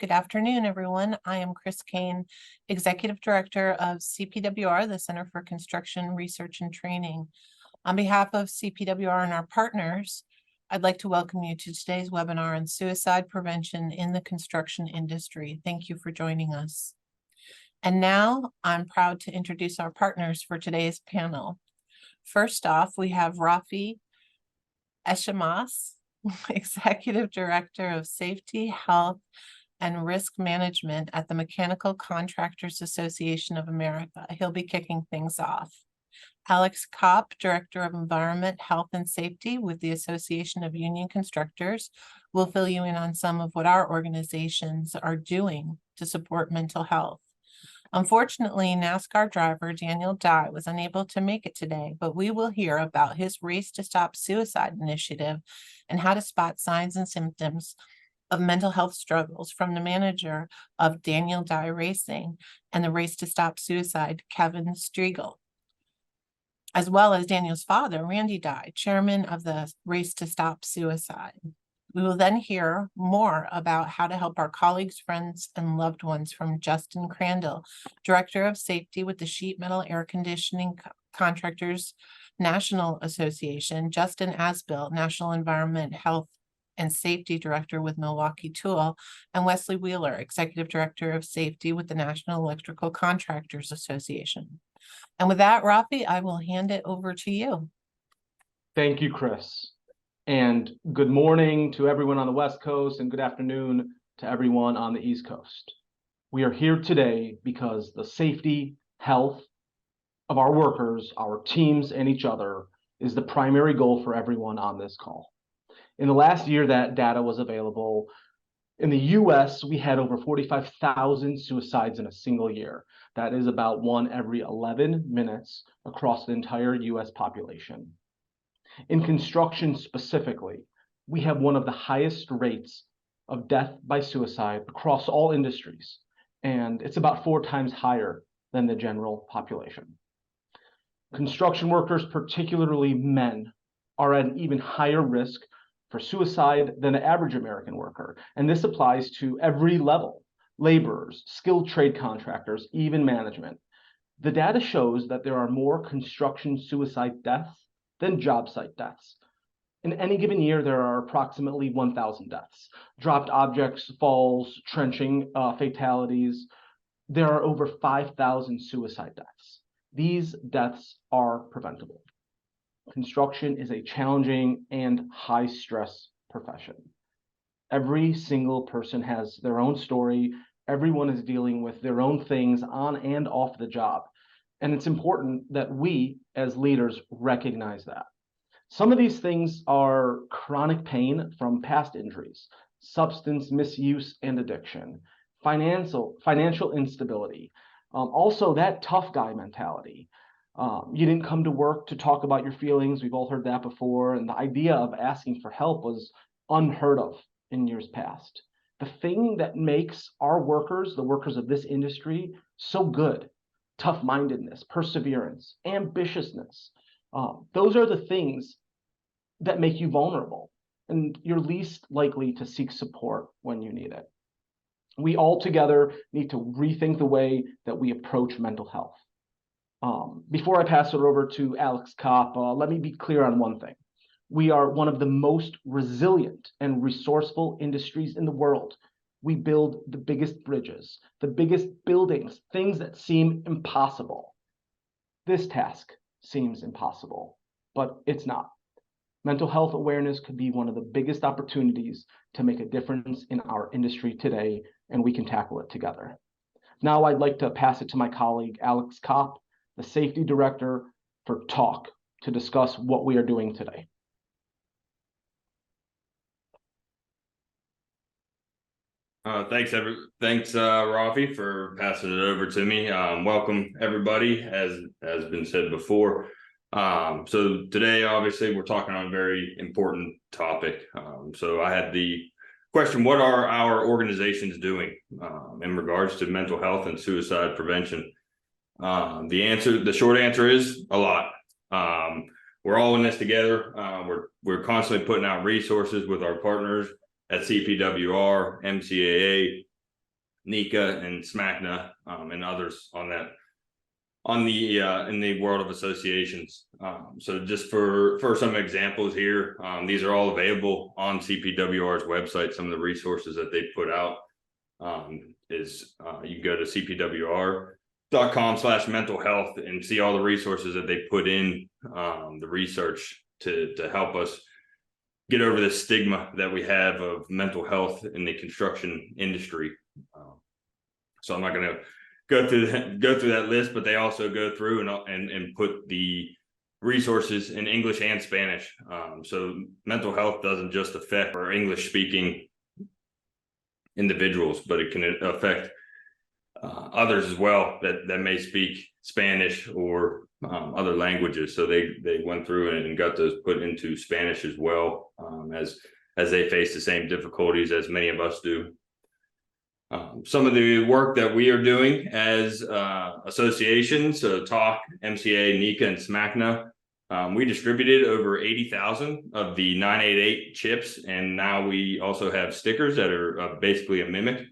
Good afternoon, everyone. I am Chris Kane, Executive Director of CPWR, the Center for Construction Research and Training. On behalf of CPWR and our partners, I'd like to welcome you to today's webinar on suicide prevention in the construction industry. Thank you for joining us. And now I'm proud to introduce our partners for today's panel. First off, we have Rafi Eshamas, Executive Director of Safety, Health, and Risk Management at the Mechanical Contractors Association of America. He'll be kicking things off. Alex Kopp, Director of Environment, Health, and Safety with the Association of Union Constructors, will fill you in on some of what our organizations are doing to support mental health. Unfortunately, NASCAR driver Daniel Dye was unable to make it today, but we will hear about his Race to Stop Suicide initiative and how to spot signs and symptoms of mental health struggles from the manager of Daniel Dye Racing and the Race to Stop Suicide, Kevin Striegel, as well as Daniel's father, Randy Dye, chairman of the Race to Stop Suicide. We will then hear more about how to help our colleagues, friends, and loved ones from Justin Crandall, Director of Safety with the Sheet Metal Air Conditioning Contractors National Association, Justin Asbill, National Environment, Health, and Safety Director with Milwaukee Tool, and Wesley Wheeler, Executive Director of Safety with the National Electrical Contractors Association. And with that, Rafi, I will hand it over to you. Thank you, Chris. And good morning to everyone on the West Coast and good afternoon to everyone on the East Coast. We are here today because the safety, health of our workers, our teams, and each other is the primary goal for everyone on this call. In the last year that data was available, in the US, we had over 45,000 suicides in a single year. That is about 1 every 11 minutes across the entire US population. In construction specifically, we have one of the highest rates of death by suicide across all industries, and it's about 4 times higher than the general population. Construction workers, particularly men, are at an even higher risk for suicide than the average American worker, and this applies to every level: laborers, skilled trade contractors, even management. The data shows that there are more construction suicide deaths than job site deaths. In any given year, there are approximately 1,000 deaths. Dropped objects, falls, trenching fatalities. There are over 5,000 suicide deaths. These deaths are preventable. Construction is a challenging and high-stress profession. Every single person has their own story. Everyone is dealing with their own things on and off the job. And it's important that we, as leaders, recognize that. Some of these things are chronic pain from past injuries, substance misuse and addiction, financial instability, also that tough guy mentality. You didn't come to work to talk about your feelings. We've all heard that before. And the idea of asking for help was unheard of in years past. The thing that makes our workers, the workers of this industry, so good: tough-mindedness, perseverance, ambitiousness. Those are the things that make you vulnerable, and you're least likely to seek support when you need it. We all together need to rethink the way that we approach mental health. Before I pass it over to Alex Kopp, let me be clear on one thing. We are one of the most resilient and resourceful industries in the world. We build the biggest bridges, the biggest buildings, things that seem impossible. This task seems impossible, but it's not. Mental health awareness could be one of the biggest opportunities to make a difference in our industry today, and we can tackle it together. Now I'd like to pass it to my colleague, Alex Kopp, the Safety Director for TAUC, to discuss what we are doing today. Thanks, Rafi, for passing it over to me. Welcome, everybody, as has been said before. So today, obviously, we're talking on a very important topic. So I had the question: what are our organizations doing in regards to mental health and suicide prevention? The short answer is a lot. We're all in this together. We're constantly putting out resources with our partners at CPWR, MCAA, NECA and SMACNA, and others on that, on the in the world of associations. So just for some examples here, these are all available on CPWR's website. Some of the resources that they put out is you can go to CPWR.com/mental health and see all the resources that they put in the research to help us get over the stigma that we have of mental health in the construction industry. So I'm not going to go through that list, but they also go through and put the resources in English and Spanish. So mental health doesn't just affect our English speaking individuals, but it can affect others as well that may speak Spanish or other languages. So they went through and got those put into Spanish as well, as they face the same difficulties as many of us do. Some of the work that we are doing as associations, so TAUC, MCAA, NECA, and SMACNA, we distributed over 80,000 of the 988 chips, and now we also have stickers that are basically a mimic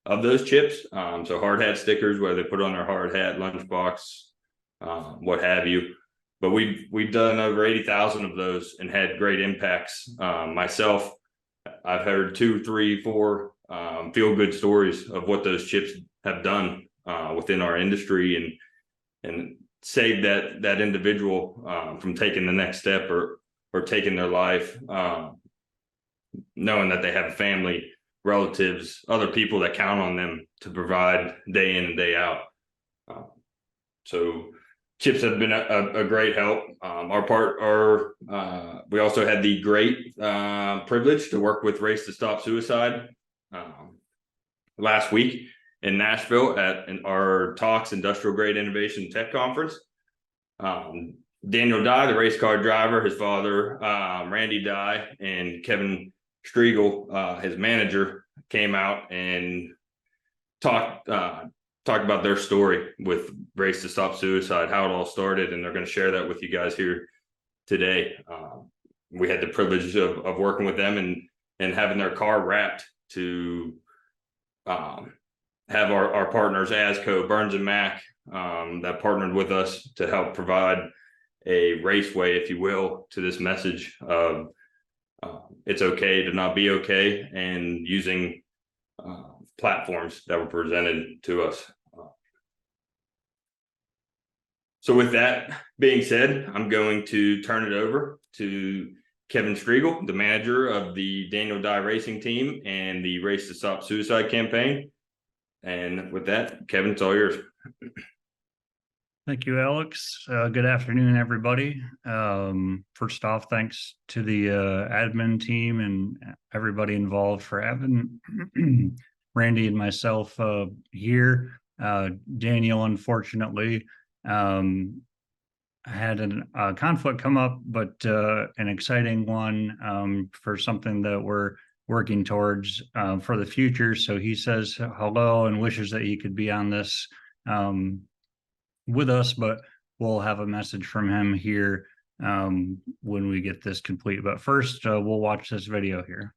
of those chips. So hard hat stickers, where they put on their hard hat, lunchbox, what have you. But we've done over 80,000 of those and had great impacts. Myself, I've heard 2, 3, 4 feel-good stories of what those chips have done within our industry and saved that individual from taking the next step or taking their life, knowing that they have a family, relatives, other people that count on them to provide day in and day out. So chips have been a great help. We also had the great privilege to work with Race to Stop Suicide last week in Nashville at our TAUC's Industrial Grade Innovation Tech Conference. Daniel Dye, the race car driver, his father, Randy Dye, and Kevin Striegel, his manager, came out and talked about their story with Race to Stop Suicide, how it all started, and they're going to share that with you guys here today. We had the privilege of working with them and having their car wrapped to have our partners, ASCO, Burns and Mac, that partnered with us to help provide a raceway, if you will, to this message of it's okay to not be okay, and using platforms that were presented to us. So with that being said, I'm going to turn it over to Kevin Striegel, the manager of the Daniel Dye Racing Team and the Race to Stop Suicide campaign. And with that, Kevin, it's all yours. Thank you, Alex. Good afternoon, everybody. First off, thanks to the admin team and everybody involved for having Randy and myself here. Daniel, unfortunately, had a conflict come up, but an exciting one for something that we're working towards for the future. So he says hello and wishes that he could be on this with us, but we'll have a message from him here when we get this complete. But first, we'll watch this video here.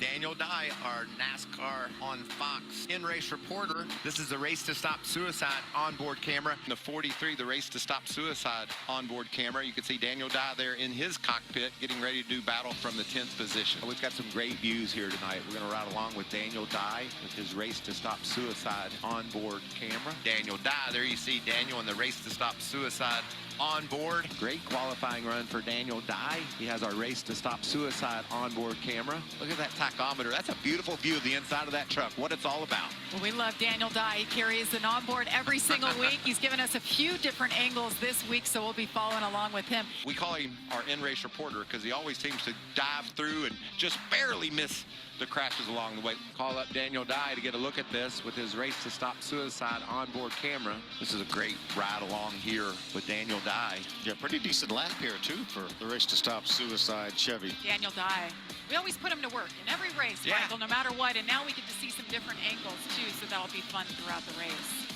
Daniel Dye, our NASCAR on Fox in-race reporter. This is the Race to Stop Suicide onboard camera. The 43, the Race to Stop Suicide onboard camera. You can see Daniel Dye there in his cockpit getting ready to do battle from the 10th position. We've got some great views here tonight. We're going to ride along with Daniel Dye with his Race to Stop Suicide onboard camera. Daniel Dye, there you see Daniel in the Race to Stop Suicide on board. Great qualifying run for Daniel Dye. He has our Race to Stop Suicide onboard camera. Look at that tachometer. That's a beautiful view of the inside of that truck, what it's all about. Well, we love Daniel Dye. He carries an onboard every single week. He's given us a few different angles this week, so we'll be following along with him. We call him our in-race reporter because he always seems to dive through and just barely miss the crashes along the way. Call up Daniel Dye to get a look at this with his Race to Stop Suicide onboard camera. This is a great ride along here with Daniel Dye. Yeah, pretty decent lap here too for the Race to Stop Suicide Chevy. Daniel Dye. We always put him to work in every race, Yeah. Michael, no matter what. And now we get to see some different angles too, so that'll be fun throughout the race.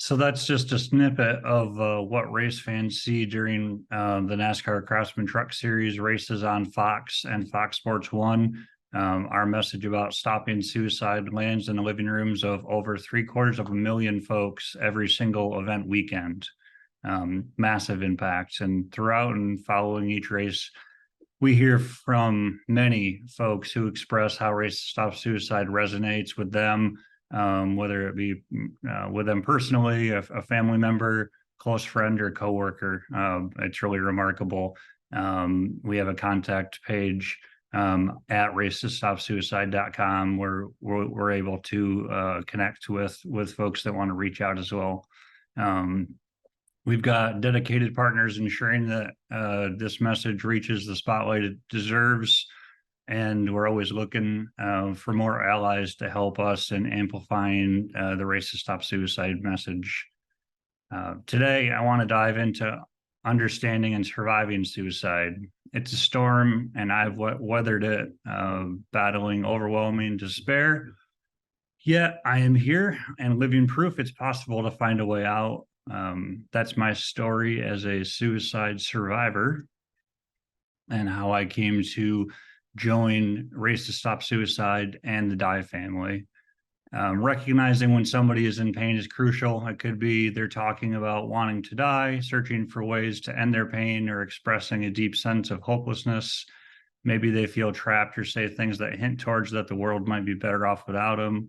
So that's just a snippet of what race fans see during the NASCAR Craftsman Truck Series races on Fox and Fox Sports 1. Our message about stopping suicide lands in the living rooms of over 750,000 folks every single event weekend. Massive impacts. And throughout and following each race, we hear from many folks who express how Race to Stop Suicide resonates with them, whether it be with them personally, a family member, close friend, or coworker. It's really remarkable. We have a contact page at racetostopsuicide.com where we're able to connect with folks that want to reach out as well. We've got dedicated partners ensuring that this message reaches the spotlight it deserves. And we're always looking for more allies to help us in amplifying the Race to Stop Suicide message. Today, I want to dive into understanding and surviving suicide. It's a storm, and I've weathered it, battling overwhelming despair. Yet I am here and living proof it's possible to find a way out. That's my story as a suicide survivor and how I came to join Race to Stop Suicide and the Dye family. Recognizing when somebody is in pain is crucial. It could be they're talking about wanting to die, searching for ways to end their pain, or expressing a deep sense of hopelessness. Maybe they feel trapped or say things that hint towards that the world might be better off without them.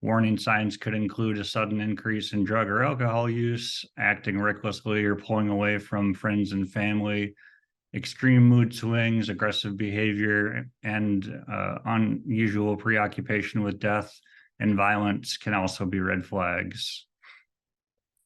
Warning signs could include a sudden increase in drug or alcohol use, acting recklessly, or pulling away from friends and family. Extreme mood swings, aggressive behavior, and unusual preoccupation with death and violence can also be red flags.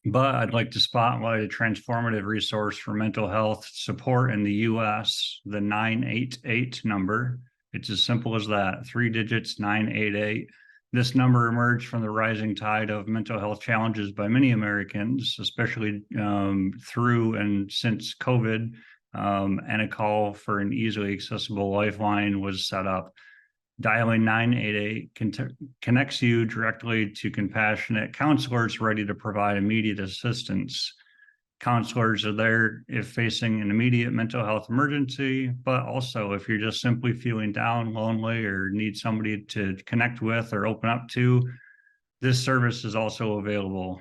But I'd like to spotlight a transformative resource for mental health support in the US, the 988 number. It's as simple as that, 3 digits, 988. This number emerged from the rising tide of mental health challenges by many Americans, especially through and since COVID. And a call for an easily accessible lifeline was set up. Dialing 988 connects you directly to compassionate counselors ready to provide immediate assistance. Counselors are there if facing an immediate mental health emergency, but also if you're just simply feeling down, lonely, or need somebody to connect with or open up to. This service is also available.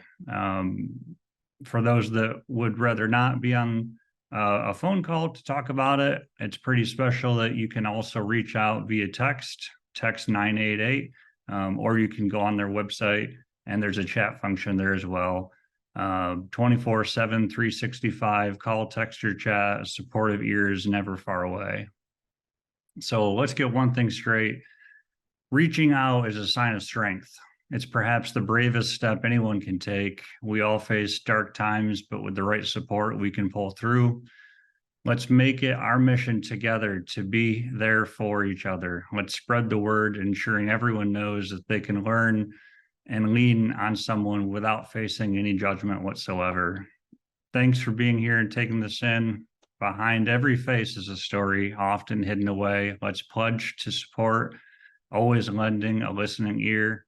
For those that would rather not be on a phone call to talk about it, it's pretty special that you can also reach out via text 988, or you can go on their website and there's a chat function there as well. 24/7, 365, call, text, or chat, supportive ears never far away. So let's get one thing straight. Reaching out is a sign of strength. It's perhaps the bravest step anyone can take. We all face dark times, but with the right support, we can pull through. Let's make it our mission together to be there for each other. Let's spread the word, ensuring everyone knows that they can learn and lean on someone without facing any judgment whatsoever. Thanks for being here and taking this in. Behind every face is a story, often hidden away. Let's pledge to support, always lending a listening ear.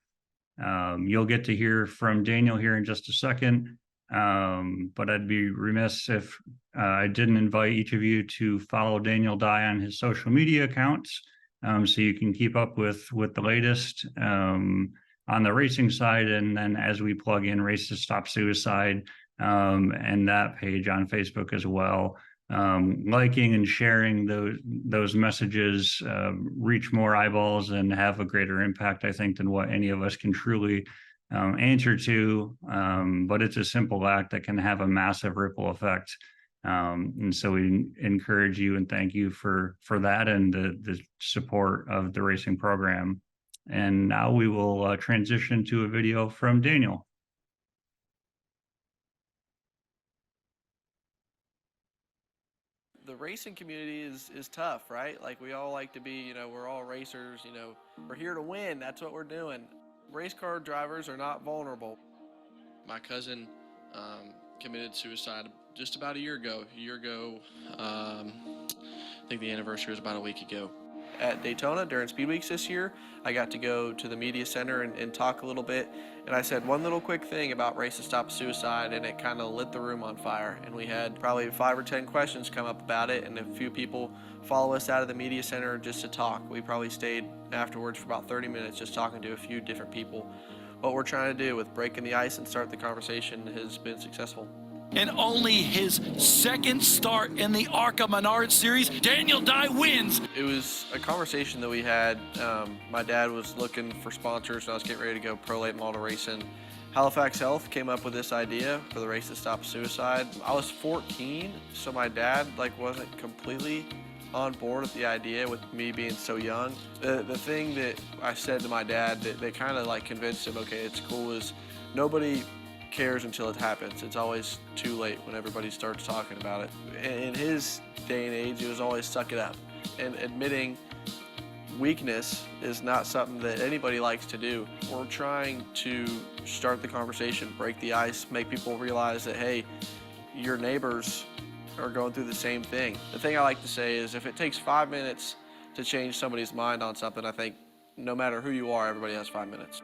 You'll get to hear from Daniel here in just a second, but I'd be remiss if I didn't invite each of you to follow Daniel Dye on his social media accounts, so you can keep up with the latest on the racing side. And then as we plug in Race to Stop Suicide and that page on Facebook as well, liking and sharing those messages reach more eyeballs and have a greater impact, I think, than what any of us can truly answer to. But it's a simple act that can have a massive ripple effect. And so we encourage you and thank you for that and the support of the racing program. And now we will transition to a video from Daniel. The racing community is tough, right? Like, we all like to be, we're all racers, we're here to win. That's what we're doing. Race car drivers are not vulnerable. My cousin committed suicide just about a year ago. I think the anniversary was about a week ago. at Daytona during Speed Weeks this year. I got to go to the media center and talk a little bit, and I said one little quick thing about Race to Stop Suicide, and it kind of lit the room on fire. And we had probably 5 or 10 questions come up about it, and a few people follow us out of the media center just to talk. We probably stayed afterwards for about 30 minutes just talking to a few different people. What we're trying to do with breaking the ice and start the conversation has been successful. And only his second start in the ARCA Menard Series, Daniel Dye wins. It was a conversation that we had. My dad was looking for sponsors, and I was getting ready to go pro late model racing. Halifax Health came up with this idea for the Race to Stop Suicide. I was 14, so my dad wasn't completely on board with the idea with me being so young. The thing that I said to my dad that kind of convinced him, okay, it's cool, is nobody cares until it happens. It's always too late when everybody starts talking about it. In his day and age, it was always suck it up. And admitting weakness is not something that anybody likes to do. We're trying to start the conversation, break the ice, make people realize that, hey, your neighbors are going through the same thing. The thing I like to say is if it takes 5 minutes to change somebody's mind on something, I think no matter who you are, everybody has 5 minutes.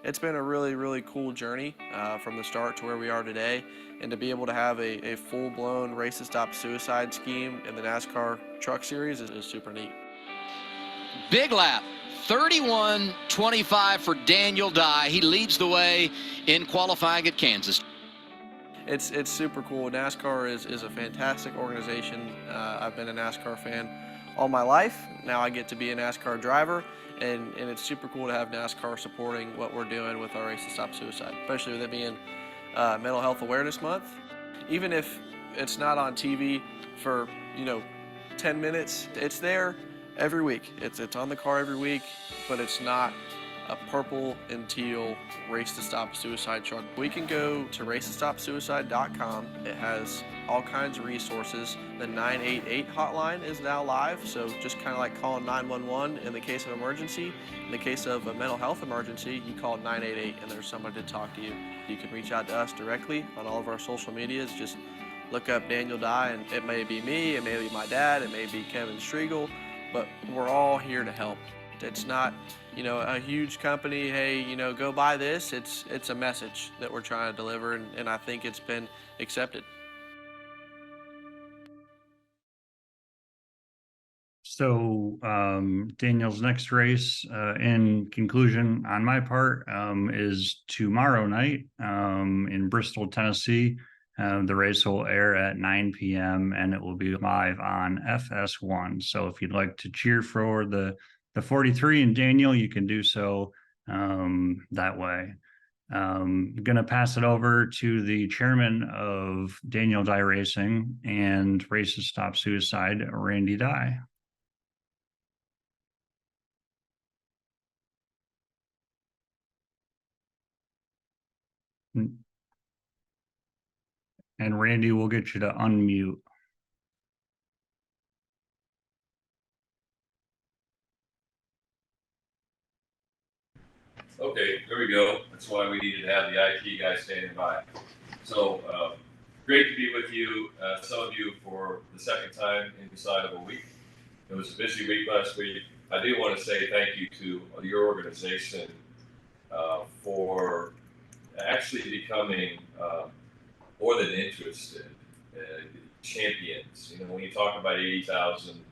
It's been a really, really cool journey from the start to where we are today, and to be able to have a full-blown Race to Stop Suicide scheme in the NASCAR Truck Series is super neat. Big lap, 31:25 for Daniel Dye. He leads the way in qualifying at Kansas. It's super cool. NASCAR is a fantastic organization. I've been a NASCAR fan all my life. Now I get to be a NASCAR driver, and it's super cool to have NASCAR supporting what we're doing with our Race to Stop Suicide, especially with it being Mental Health Awareness Month. Even if it's not on TV for 10 minutes, it's there every week. It's on the car every week, but it's not a purple and teal Race to Stop Suicide truck. We can go to racetostopsuicide.com. It has all kinds of resources. The 988 hotline is now live, so just kind of like calling 911 in the case of emergency. In the case of a mental health emergency, you call 988 and there's someone to talk to you. You can reach out to us directly on all of our social medias. Just look up Daniel Dye, and it may be me, it may be my dad, it may be Kevin Striegel, but we're all here to help. It's not, a huge company, hey, go buy this. It's a message that we're trying to deliver, and I think it's been accepted. So Daniel's next race, in conclusion on my part, is tomorrow night in Bristol, Tennessee. The race will air at 9 p.m. and it will be live on FS1. So if you'd like to cheer for the 43 and Daniel, you can do so that way. I'm going to pass it over to the chairman of Daniel Dye Racing and Race to Stop Suicide, Randy Dye. And Randy, we'll get you to unmute. Okay, there we go. That's why we needed to have the IT guy standing by. So great to be with you, some of you for the second time inside of a week. It was a busy week last week. I do want to say thank you to your organization for actually becoming more than interested champions. When you talk about 80,000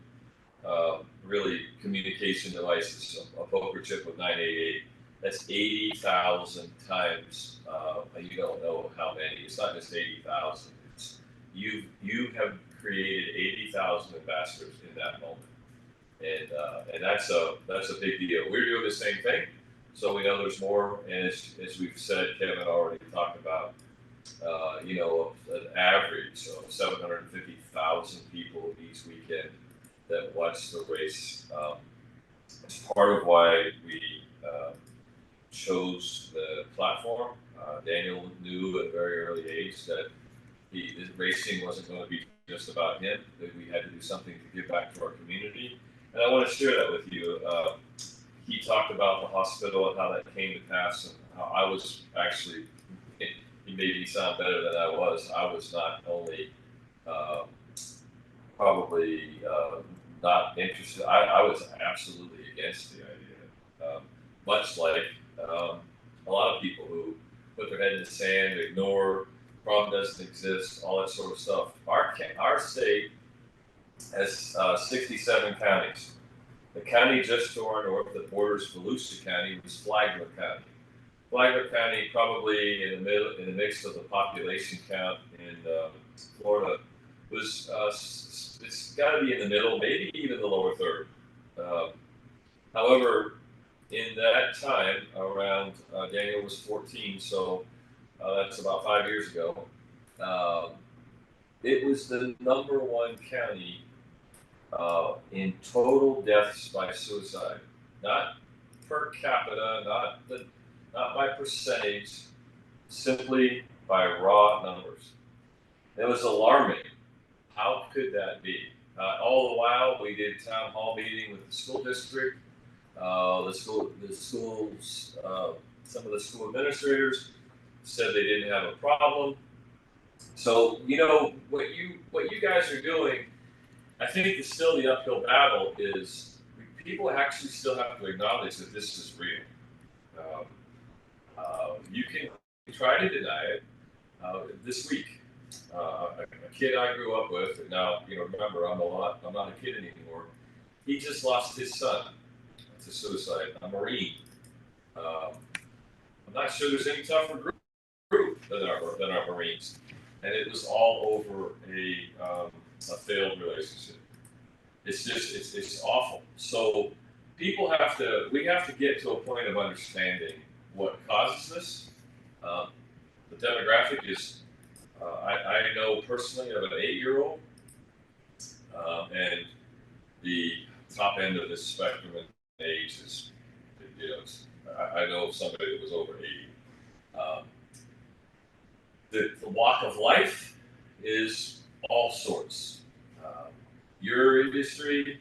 really communication devices, a poker chip with 988, that's 80,000 times. You don't know how many. It's not just 80,000. You have created 80,000 ambassadors in that moment, and that's a big deal. We're doing the same thing, so we know there's more. And as we've said, Kevin already talked about, an average of 750,000 people each weekend that watch the race. It's part of why we chose the platform. Daniel knew at a very early age that the racing wasn't going to be just about him, that we had to do something to give back to our community. And I want to share that with you. He talked about the hospital and how that came to pass, and how I was actually, he made me sound better than I was. I was not only probably not interested. I was absolutely against the idea. Much like a lot of people who put their head in the sand, ignore, problem doesn't exist, all that sort of stuff. Our state has 67 counties. The county just to our north that borders Volusia County was Flagler County. Flagler County, probably in the mix of the population count in Florida, was it's got to be in the middle, maybe even the lower third. However, in that time, around Daniel was 14, so that's about 5 years ago. It was the #1 county in total deaths by suicide, not per capita, not by percentage, simply by raw numbers. It was alarming. How could that be? All the while, we did town hall meeting with the school district, the schools, some of the school administrators said they didn't have a problem. So, you know, what you guys are doing, I think it's still the uphill battle is people actually still have to acknowledge that this is real. You can try to deny it. This week, a kid I grew up with, and now, you know, remember, I'm not a kid anymore. He just lost his son to suicide, a Marine. I'm not sure there's any tougher group than our Marines. And it was all over a failed relationship. It's just, it's awful. So we have to get to a point of understanding what causes this. The demographic is, I know personally of an 8-year-old, and the top end of this spectrum in age is, you know, I know of somebody that was over 80. The walk of life is all sorts. Your industry,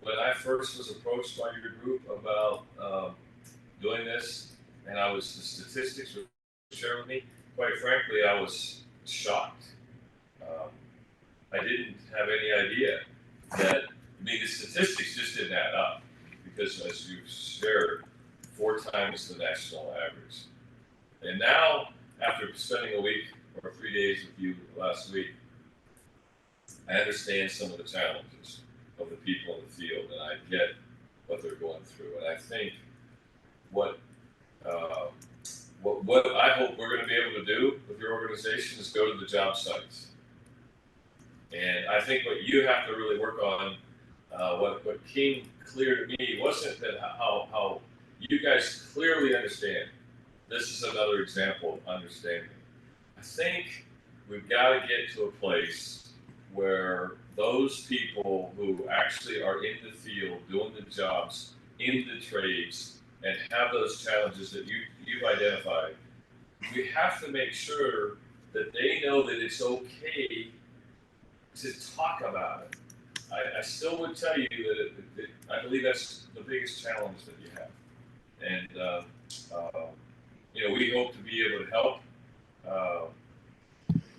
when I first was approached by your group about doing this, and the statistics were shared with me, quite frankly, I was shocked. I didn't have any idea that, the statistics just didn't add up, because as you shared, 4 times the national average. And now, after spending a week or 3 days with you last week, I understand some of the challenges of the people in the field, and I get what they're going through. And I think what I hope we're going to be able to do with your organization is go to the job sites. And I think what you have to really work on, what came clear to me wasn't that how you guys clearly understand. This is another example of understanding. I think we've got to get to a place where those people who actually are in the field, doing the jobs, in the trades, and have those challenges that you've identified, we have to make sure that they know that it's okay to talk about it. I still would tell you that I believe that's the biggest challenge that you have. And, you know, we hope to be able to help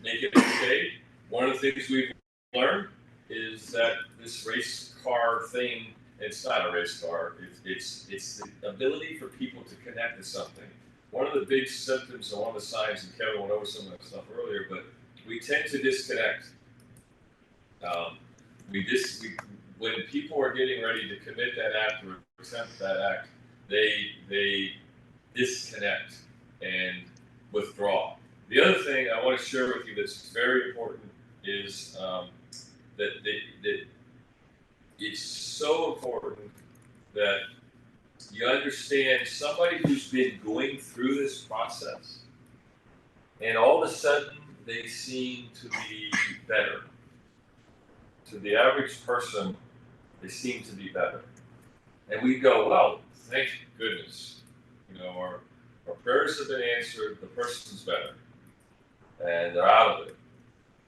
make it okay. One of the things we've learned is that this race car thing, it's not a race car, it's the ability for people to connect to something. One of the big symptoms and one of the signs, and Kevin went over some of that stuff earlier, but we tend to disconnect. When people are getting ready to commit that act or attempt that act, they disconnect and withdraw. The other thing I want to share with you that's very important is that it's so important that you understand somebody who's been going through this process, and all of a sudden they seem to be better. To the average person, they seem to be better. And we go, well, thank goodness. You know, our prayers have been answered, the person's better. And they're out of it.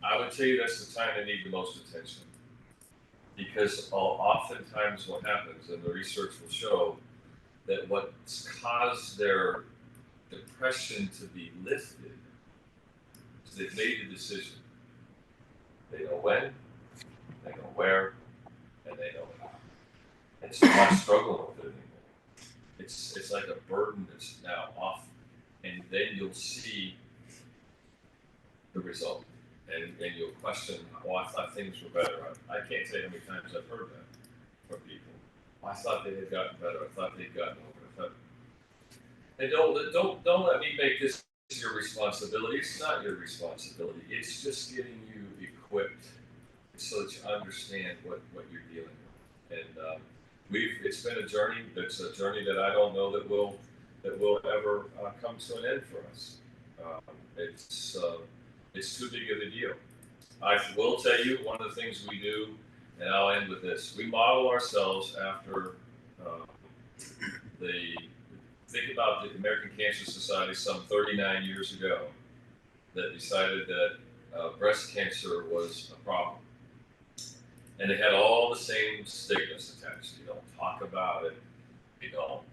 I would tell you that's the time they need the most attention. Because oftentimes what happens, and the research will show, that what's caused their depression to be lifted is they've made the decision. They know when, they know where, and they know it. And so I'm not struggling with it anymore. It's like a burden that's now off, and then you'll see the result, and you'll question, oh, I thought things were better. I can't tell you how many times I've heard that from people. I thought they had gotten better. I thought they'd gotten over it. And don't let me make this your responsibility. It's not your responsibility. It's just getting you equipped so that you understand what you're dealing with. And it's been a journey. It's a journey that I don't know that will ever come to an end for us. It's too big of a deal. I will tell you one of the things we do, and I'll end with this. We model ourselves after think about the American Cancer Society some 39 years ago that decided that breast cancer was a problem. And they had all the same stigmas attached. You don't talk about it. People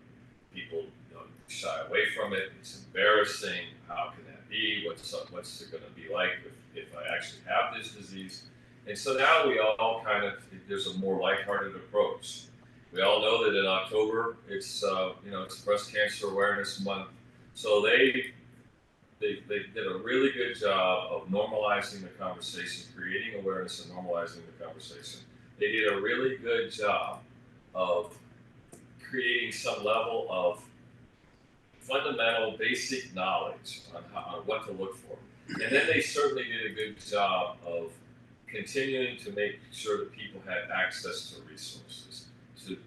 shy away from it. It's embarrassing. How can that be? What's it going to be like if I actually have this disease? And so now we all there's a more lighthearted approach. We all know that in October it's Breast Cancer Awareness Month. So they did a really good job of normalizing the conversation, creating awareness and normalizing the conversation. They did a really good job of creating some level of fundamental, basic knowledge on what to look for. And then they certainly did a good job of continuing to make sure that people had access to resources to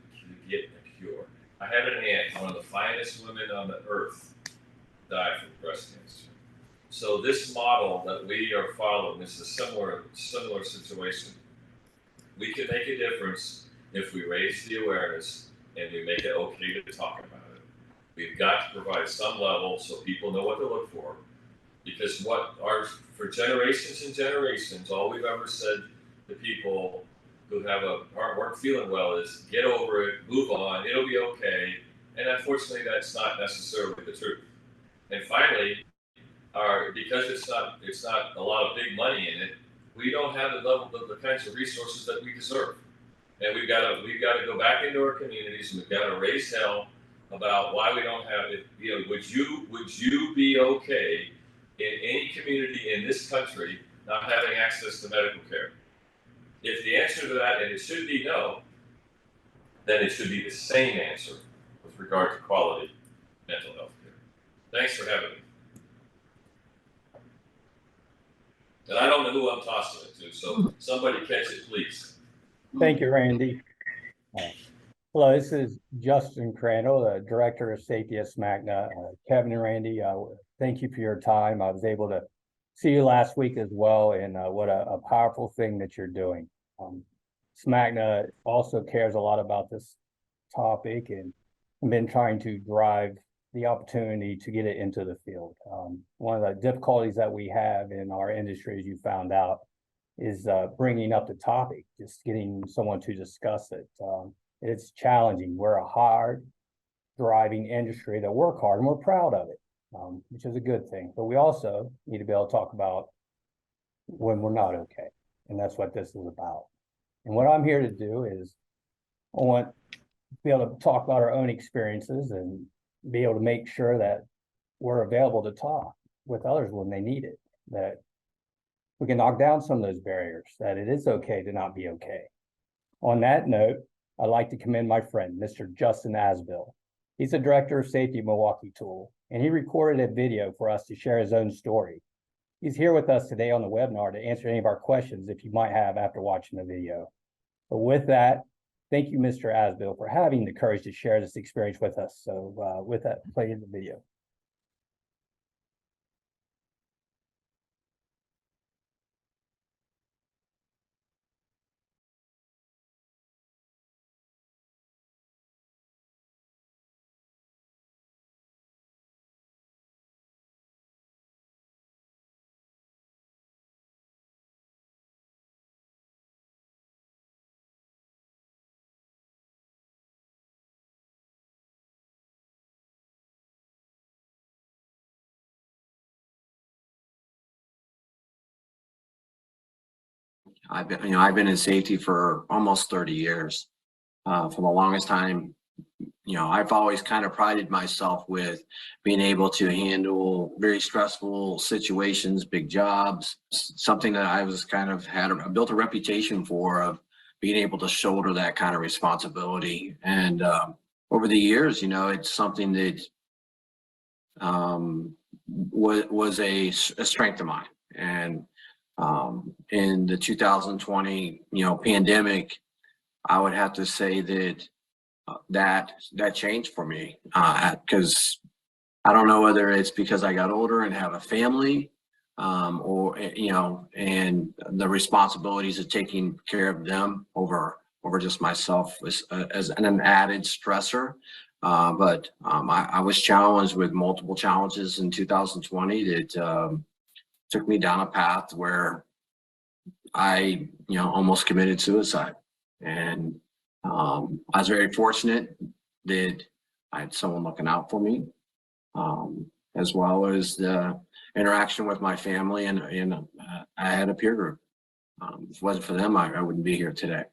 get a cure. I had an aunt, one of the finest women on the earth, died from breast cancer. So this model that we are following is a similar situation. We can make a difference if we raise the awareness and we make it okay to talk about it. We've got to provide some level so people know what to look for. Because for generations and generations, all we've ever said to people who weren't feeling well is get over it, move on, it'll be okay. And unfortunately, that's not necessarily the truth. And finally, because it's not a lot of big money in it, we don't have the kinds of resources that we deserve. And we've got to go back into our communities, and we've got to raise hell about why we don't have it. Would you be okay in any community in this country not having access to medical care? If the answer to that, and it should be no, then it should be the same answer with regard to quality mental health care. Thanks for having me. And I don't know who I'm tossing it to, so somebody catch it, please. Thank you, Randy. Hello, this is Justin Crandall, the Director of Safety at SMACNA. Kevin and Randy, thank you for your time. I was able to see you last week as well, and what a powerful thing that you're doing. SMACNA also cares a lot about this topic and been trying to drive the opportunity to get it into the field. One of the difficulties that we have in our industry, as you found out, is bringing up the topic, just getting someone to discuss it. It's challenging. We're a hard driving industry that work hard, and we're proud of it, which is a good thing. But we also need to be able to talk about when we're not okay. And that's what this is about. And what I'm here to do is I want to be able to talk about our own experiences and be able to make sure that we're available to talk with others when they need it, that we can knock down some of those barriers, that it is okay to not be okay. On that note, I'd like to commend my friend, Mr. Justin Asbill. He's the Director of Safety at Milwaukee Tool, and he recorded a video for us to share his own story. He's here with us today on the webinar to answer any of our questions if you might have after watching the video. But with that, thank you, Mr. Asbill, for having the courage to share this experience with us. So with that, play the video. I've been in safety for almost 30 years. For the longest time, I've always kind of prided myself with being able to handle very stressful situations, big jobs, something that I was built a reputation for, of being able to shoulder that kind of responsibility. And over the years, it's something that was a strength of mine. And in the 2020, pandemic, I would have to say that that changed for me, because I don't know whether it's because I got older and have a family, or and the responsibilities of taking care of them over just myself as an added stressor. But I was challenged with multiple challenges in 2020 that took me down a path where I almost committed suicide. And I was very fortunate that I had someone looking out for me, as well as the interaction with my family, and I had a peer group. If it wasn't for them, I wouldn't be here today.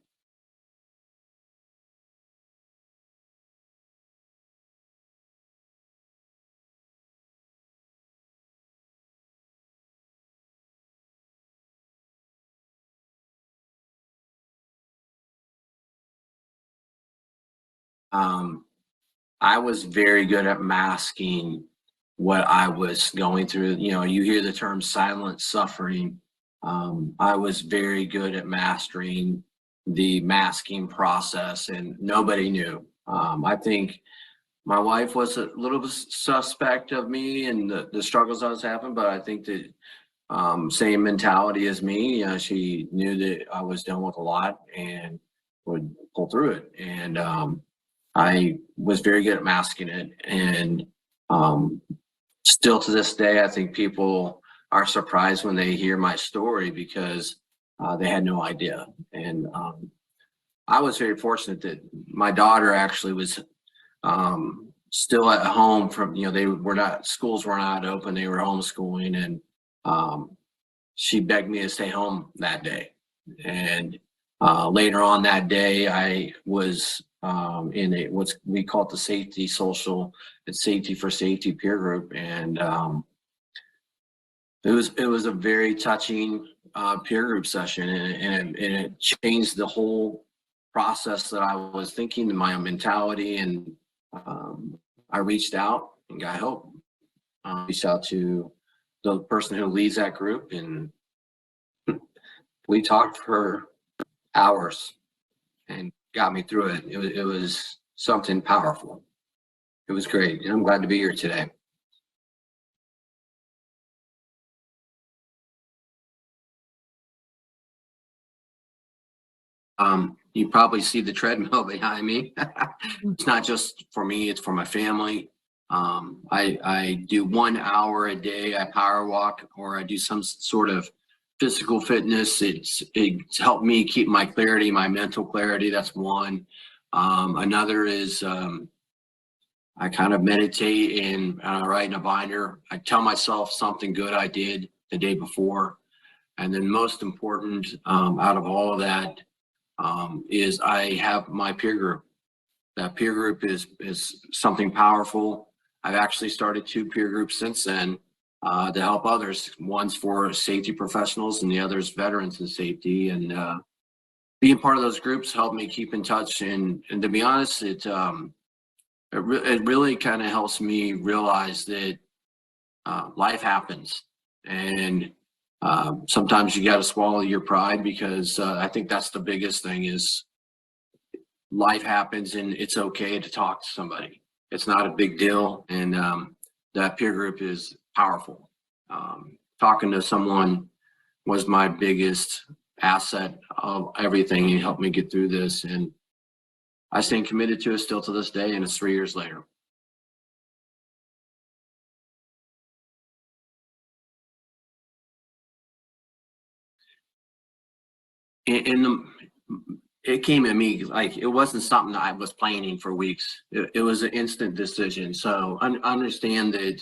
I was very good at masking what I was going through. You hear the term silent suffering. I was very good at mastering the masking process, and nobody knew. I think my wife was a little bit suspect of me and the struggles I was having, but I think that same mentality as me. She knew that I was dealing with a lot and would pull through it. And I was very good at masking it. And still to this day, I think people are surprised when they hear my story, because they had no idea. And I was very fortunate that my daughter actually was still at home from, schools were not open, they were homeschooling, and she begged me to stay home that day. And later on that day, I was in what we call it the Safety Social, it's Safety for Safety peer group. And it was a very touching peer group session, and it changed the whole process that I was thinking, my mentality. And I reached out and got help. Reached out to the person who leads that group, and we talked for hours and got me through it. It was something powerful. It was great, and I'm glad to be here today. You probably see the treadmill behind me. It's not just for me, it's for my family. I do 1 hour a day. I power walk, or I do some sort of physical fitness. It's helped me keep my clarity, my mental clarity. That's one. Another is I kind of meditate and write in a binder. I tell myself something good I did the day before. And then most important out of all of that is I have my peer group. That peer group is something powerful. I've actually started 2 peer groups since then to help others. One's for safety professionals and the other's veterans in safety. And being part of those groups helped me keep in touch. And to be honest, it really kind of helps me realize that life happens. And sometimes you got to swallow your pride, because I think that's the biggest thing is life happens, and it's okay to talk to somebody. It's not a big deal. And that peer group is powerful. Talking to someone was my biggest asset of everything. He helped me get through this, and I stay committed to it still to this day, and it's 3 years later. It came at me like it wasn't something that I was planning for weeks. It was an instant decision. So understand that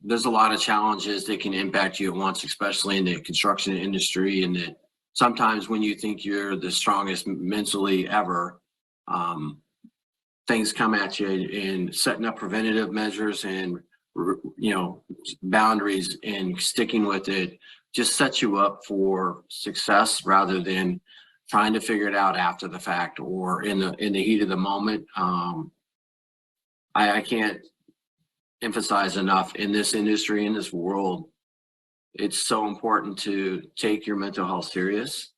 there's a lot of challenges that can impact you at once, especially in the construction industry, and that sometimes when you think you're the strongest mentally ever, things come at you, and setting up preventative measures and, you know, boundaries and sticking with it just sets you up for success rather than trying to figure it out after the fact or in the heat of the moment. I can't emphasize enough, in this industry, in this world, it's so important to take your mental health serious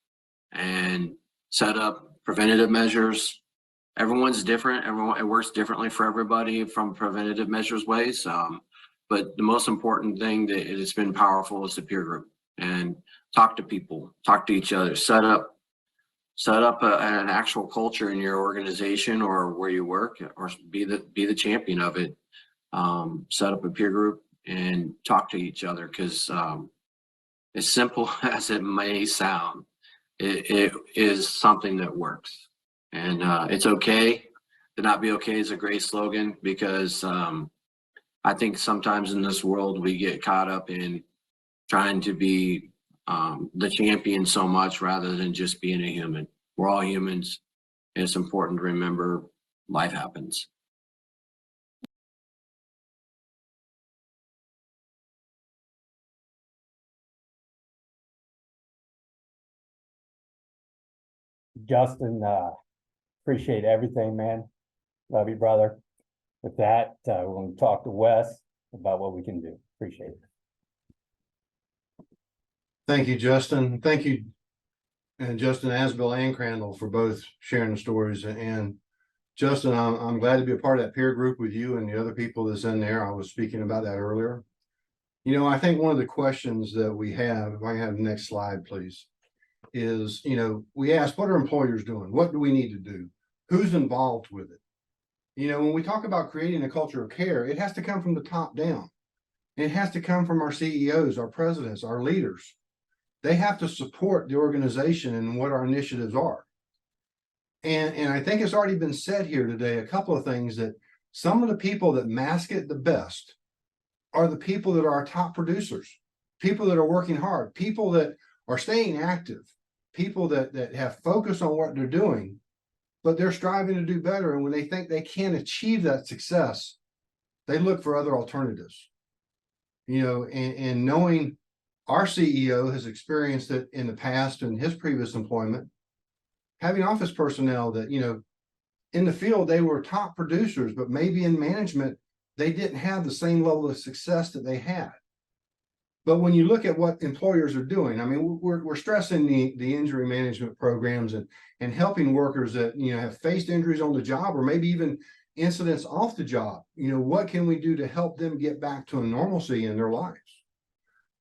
and set up preventative measures. Everyone's different. It works differently for everybody from preventative measures ways. But the most important thing that has been powerful is the peer group, and talk to people, talk to each other, set up an actual culture in your organization or where you work, or be the champion of it. Set up a peer group and talk to each other, because as simple as it may sound, it is something that works. And it's okay to not be okay is a great slogan, because I think sometimes in this world we get caught up in trying to be the champion so much rather than just being a human. We're all humans, and it's important to remember life happens. Justin, appreciate everything, man. Love you, brother. With that, we're going to talk to Wes about what we can do. Appreciate it. Thank you, Justin. Thank you, and Justin Asbill and Crandall, for both sharing the stories. And Justin, I'm glad to be a part of that peer group with you and the other people that's in there. I was speaking about that earlier. You know, I think one of the questions that we have, if I have the next slide, please, is, you know, we ask, what are employers doing? What do we need to do? Who's involved with it? You know, when we talk about creating a culture of care, it has to come from the top down. It has to come from our CEOs, our presidents, our leaders. They have to support the organization and what our initiatives are. And I think it's already been said here today, a couple of things, that some of the people that mask it the best are the people that are our top producers, people that are working hard, people that are staying active, people that have focus on what they're doing, but they're striving to do better. And when they think they can't achieve that success, they look for other alternatives. You know, and knowing our CEO has experienced it in the past in his previous employment, having office personnel that, you know, in the field, they were top producers, but maybe in management, they didn't have the same level of success that they had. But when you look at what employers are doing, I mean, we're stressing the injury management programs and helping workers that, you know, have faced injuries on the job, or maybe even incidents off the job. You know, what can we do to help them get back to a normalcy in their lives?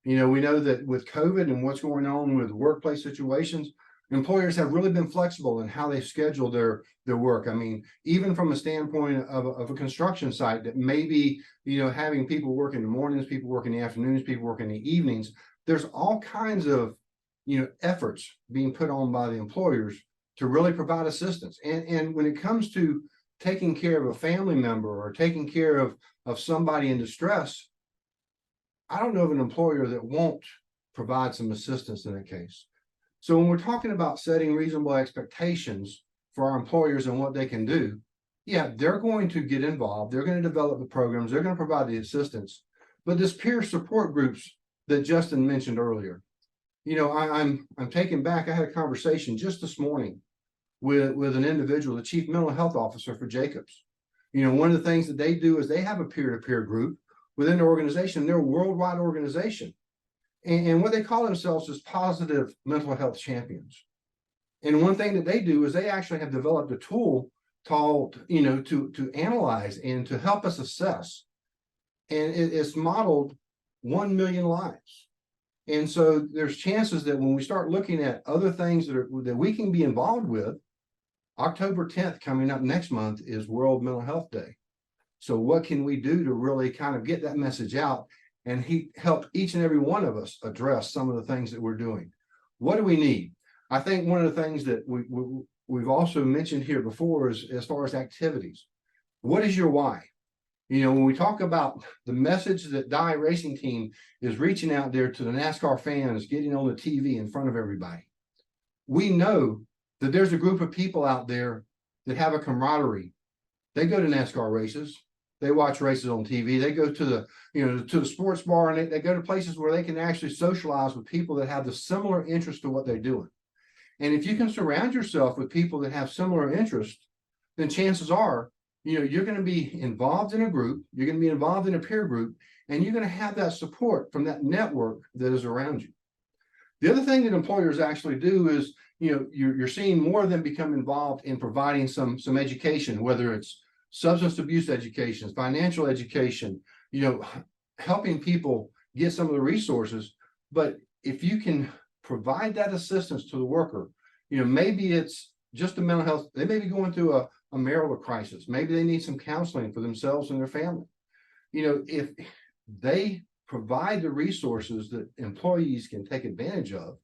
You know, we know that with COVID and what's going on with workplace situations, employers have really been flexible in how they schedule their work. I mean, even from a standpoint of a construction site that maybe, you know, having people work in the mornings, people work in the afternoons, people work in the evenings, there's all kinds of, you know, efforts being put on by the employers to really provide assistance. And when it comes to taking care of a family member or taking care of somebody in distress, I don't know of an employer that won't provide some assistance in that case. So when we're talking about setting reasonable expectations for our employers and what they can do, yeah, they're going to get involved. They're going to develop the programs. They're going to provide the assistance. But this peer support groups that Justin mentioned earlier, you know, I'm taken back. I had a conversation just this morning with an individual, the chief mental health officer for Jacobs. You know, one of the things that they do is they have a peer-to-peer group within their organization. They're a worldwide organization. And what they call themselves is positive mental health champions. And one thing that they do is they actually have developed a tool called, you know, to analyze and to help us assess. And it's modeled 1 million lives. And so there's chances that when we start looking at other things that we can be involved with, October 10th coming up next month is World Mental Health Day. So what can we do to really kind of get that message out and help each and every one of us address some of the things that we're doing? What do we need? I think one of the things that we've also mentioned here before is, as far as activities, what is your why? You know, when we talk about the message that Die Racing Team is reaching out there to the NASCAR fans, getting on the TV in front of everybody, we know that there's a group of people out there that have a camaraderie. They go to NASCAR races. They watch races on TV. They go to the, to the sports bar, and they go to places where they can actually socialize with people that have the similar interest to what they're doing. And if you can surround yourself with people that have similar interests, then chances are, you're going to be involved in a group, you're going to be involved in a peer group, and you're going to have that support from that network that is around you. The other thing that employers actually do is, you're seeing more of them become involved in providing some education, whether it's substance abuse education, financial education, helping people get some of the resources. But if you can provide that assistance to the worker, maybe it's just a mental health, they may be going through a marital crisis, maybe they need some counseling for themselves and their family. If they provide the resources that employees can take advantage of,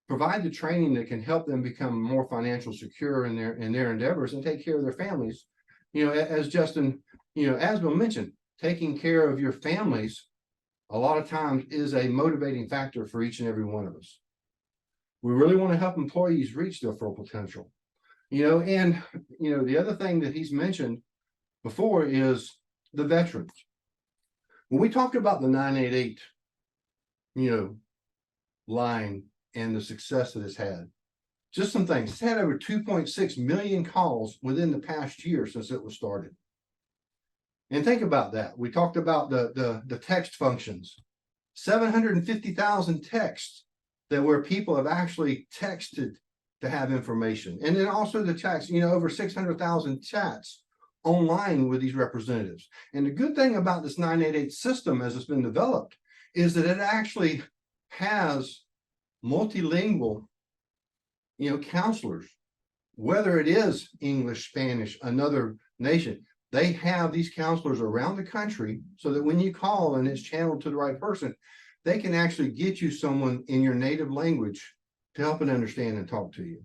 provide the training that can help them become more financially secure in their endeavors and take care of their families. As Justin, Asbill mentioned, taking care of your families a lot of times is a motivating factor for each and every one of us. We really want to help employees reach their full potential. The other thing that he's mentioned before is the veterans. When we talk about the 988, line and the success that it's had, just some things. It's had over 2.6 million calls within the past year since it was started. And think about that. We talked about the text functions, 750,000 texts that where people have actually texted to have information. And then also the chats, over 600,000 chats online with these representatives. And the good thing about this 988 system as it's been developed is that it actually has multilingual, counselors, whether it is English, Spanish, another nation. They have these counselors around the country so that when you call and it's channeled to the right person, they can actually get you someone in your native language to help and understand and talk to you.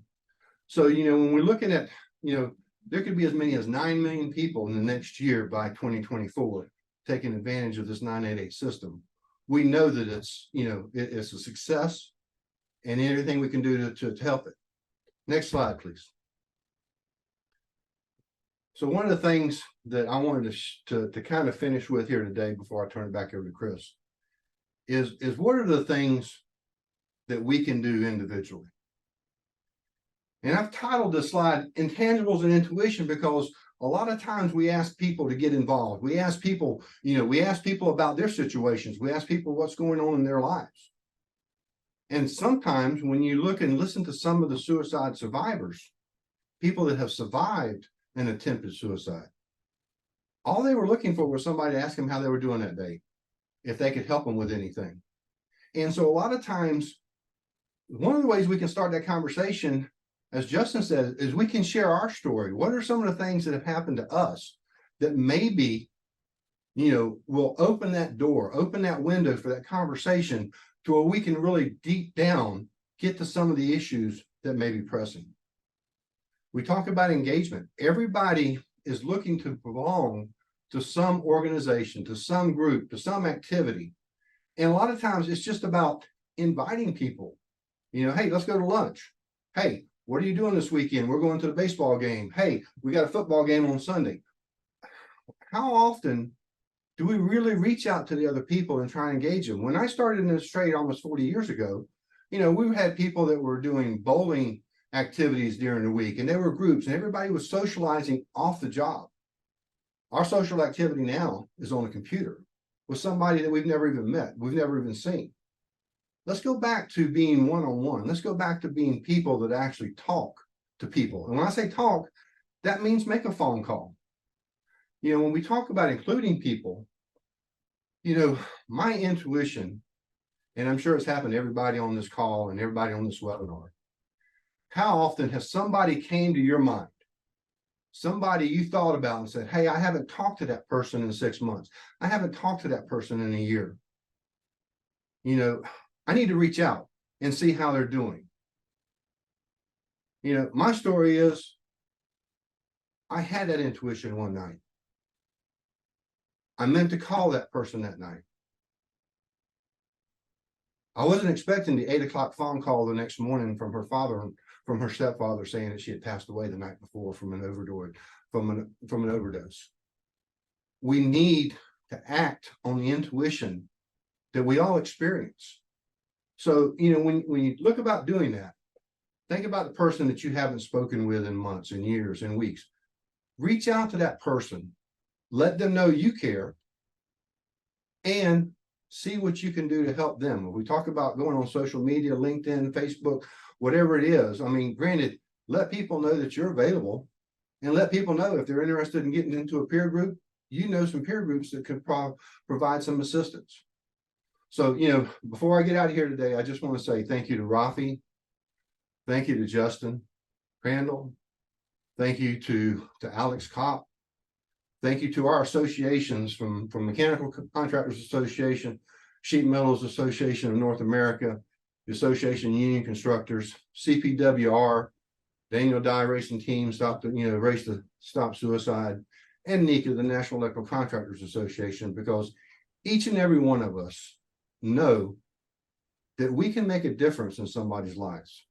So, when we're looking at, there could be as many as 9 million people in the next year by 2024 taking advantage of this 988 system. We know that it's, it's a success and everything we can do to help it. Next slide, please. So one of the things that I wanted to kind of finish with here today before I turn it back over to Chris is what are the things that we can do individually? And I've titled this slide Intangibles and Intuition because a lot of times we ask people to get involved. We ask people, about their situations. We ask people what's going on in their lives. And sometimes when you look and listen to some of the suicide survivors, people that have survived an attempted suicide, all they were looking for was somebody to ask them how they were doing that day, if they could help them with anything. And so a lot of times, one of the ways we can start that conversation, as Justin said, is we can share our story. What are some of the things that have happened to us that maybe, will open that door, open that window for that conversation to where we can really deep down get to some of the issues that may be pressing. We talk about engagement. Everybody is looking to belong to some organization, to some group, to some activity. And a lot of times it's just about inviting people, hey, let's go to lunch. Hey, what are you doing this weekend? We're going to the baseball game. Hey, we got a football game on Sunday. How often do we really reach out to the other people and try and engage them? When I started in this trade almost 40 years ago, we had people that were doing bowling activities during the week, and there were groups, and everybody was socializing off the job. Our social activity now is on a computer with somebody that we've never even met, we've never even seen. Let's go back to being one-on-one. Let's go back to being people that actually talk to people. And when I say talk, that means make a phone call. When we talk about including people, my intuition, and I'm sure it's happened to everybody on this call and everybody on this webinar, how often has somebody came to your mind, somebody you thought about and said, hey, I haven't talked to that person in 6 months. I haven't talked to that person in a year. I need to reach out and see how they're doing. My story is I had that intuition one night. I meant to call that person that night. I wasn't expecting the 8 o'clock phone call the next morning from her father, from her stepfather, saying that she had passed away the night before from an overdose. We need to act on the intuition that we all experience. So, you know, when you look about doing that, think about the person that you haven't spoken with in months and years and weeks. Reach out to that person, let them know you care, and see what you can do to help them. If we talk about going on social media, LinkedIn, Facebook, whatever it is, I mean, granted, let people know that you're available, and let people know if they're interested in getting into a peer group, you know some peer groups that could provide some assistance. So, you know, before I get out of here today, I just want to say thank you to Rafi. Thank you to Justin Crandall. Thank you to Alex Kopp. Thank you to our associations from Mechanical Contractors Association, Sheet Metals Association of North America, the Association of Union Constructors, CPWR, Daniel Dye Racing Team, Race to Stop Suicide, and NECA, the National Electrical Contractors Association, because each and every one of us know that we can make a difference in somebody's lives.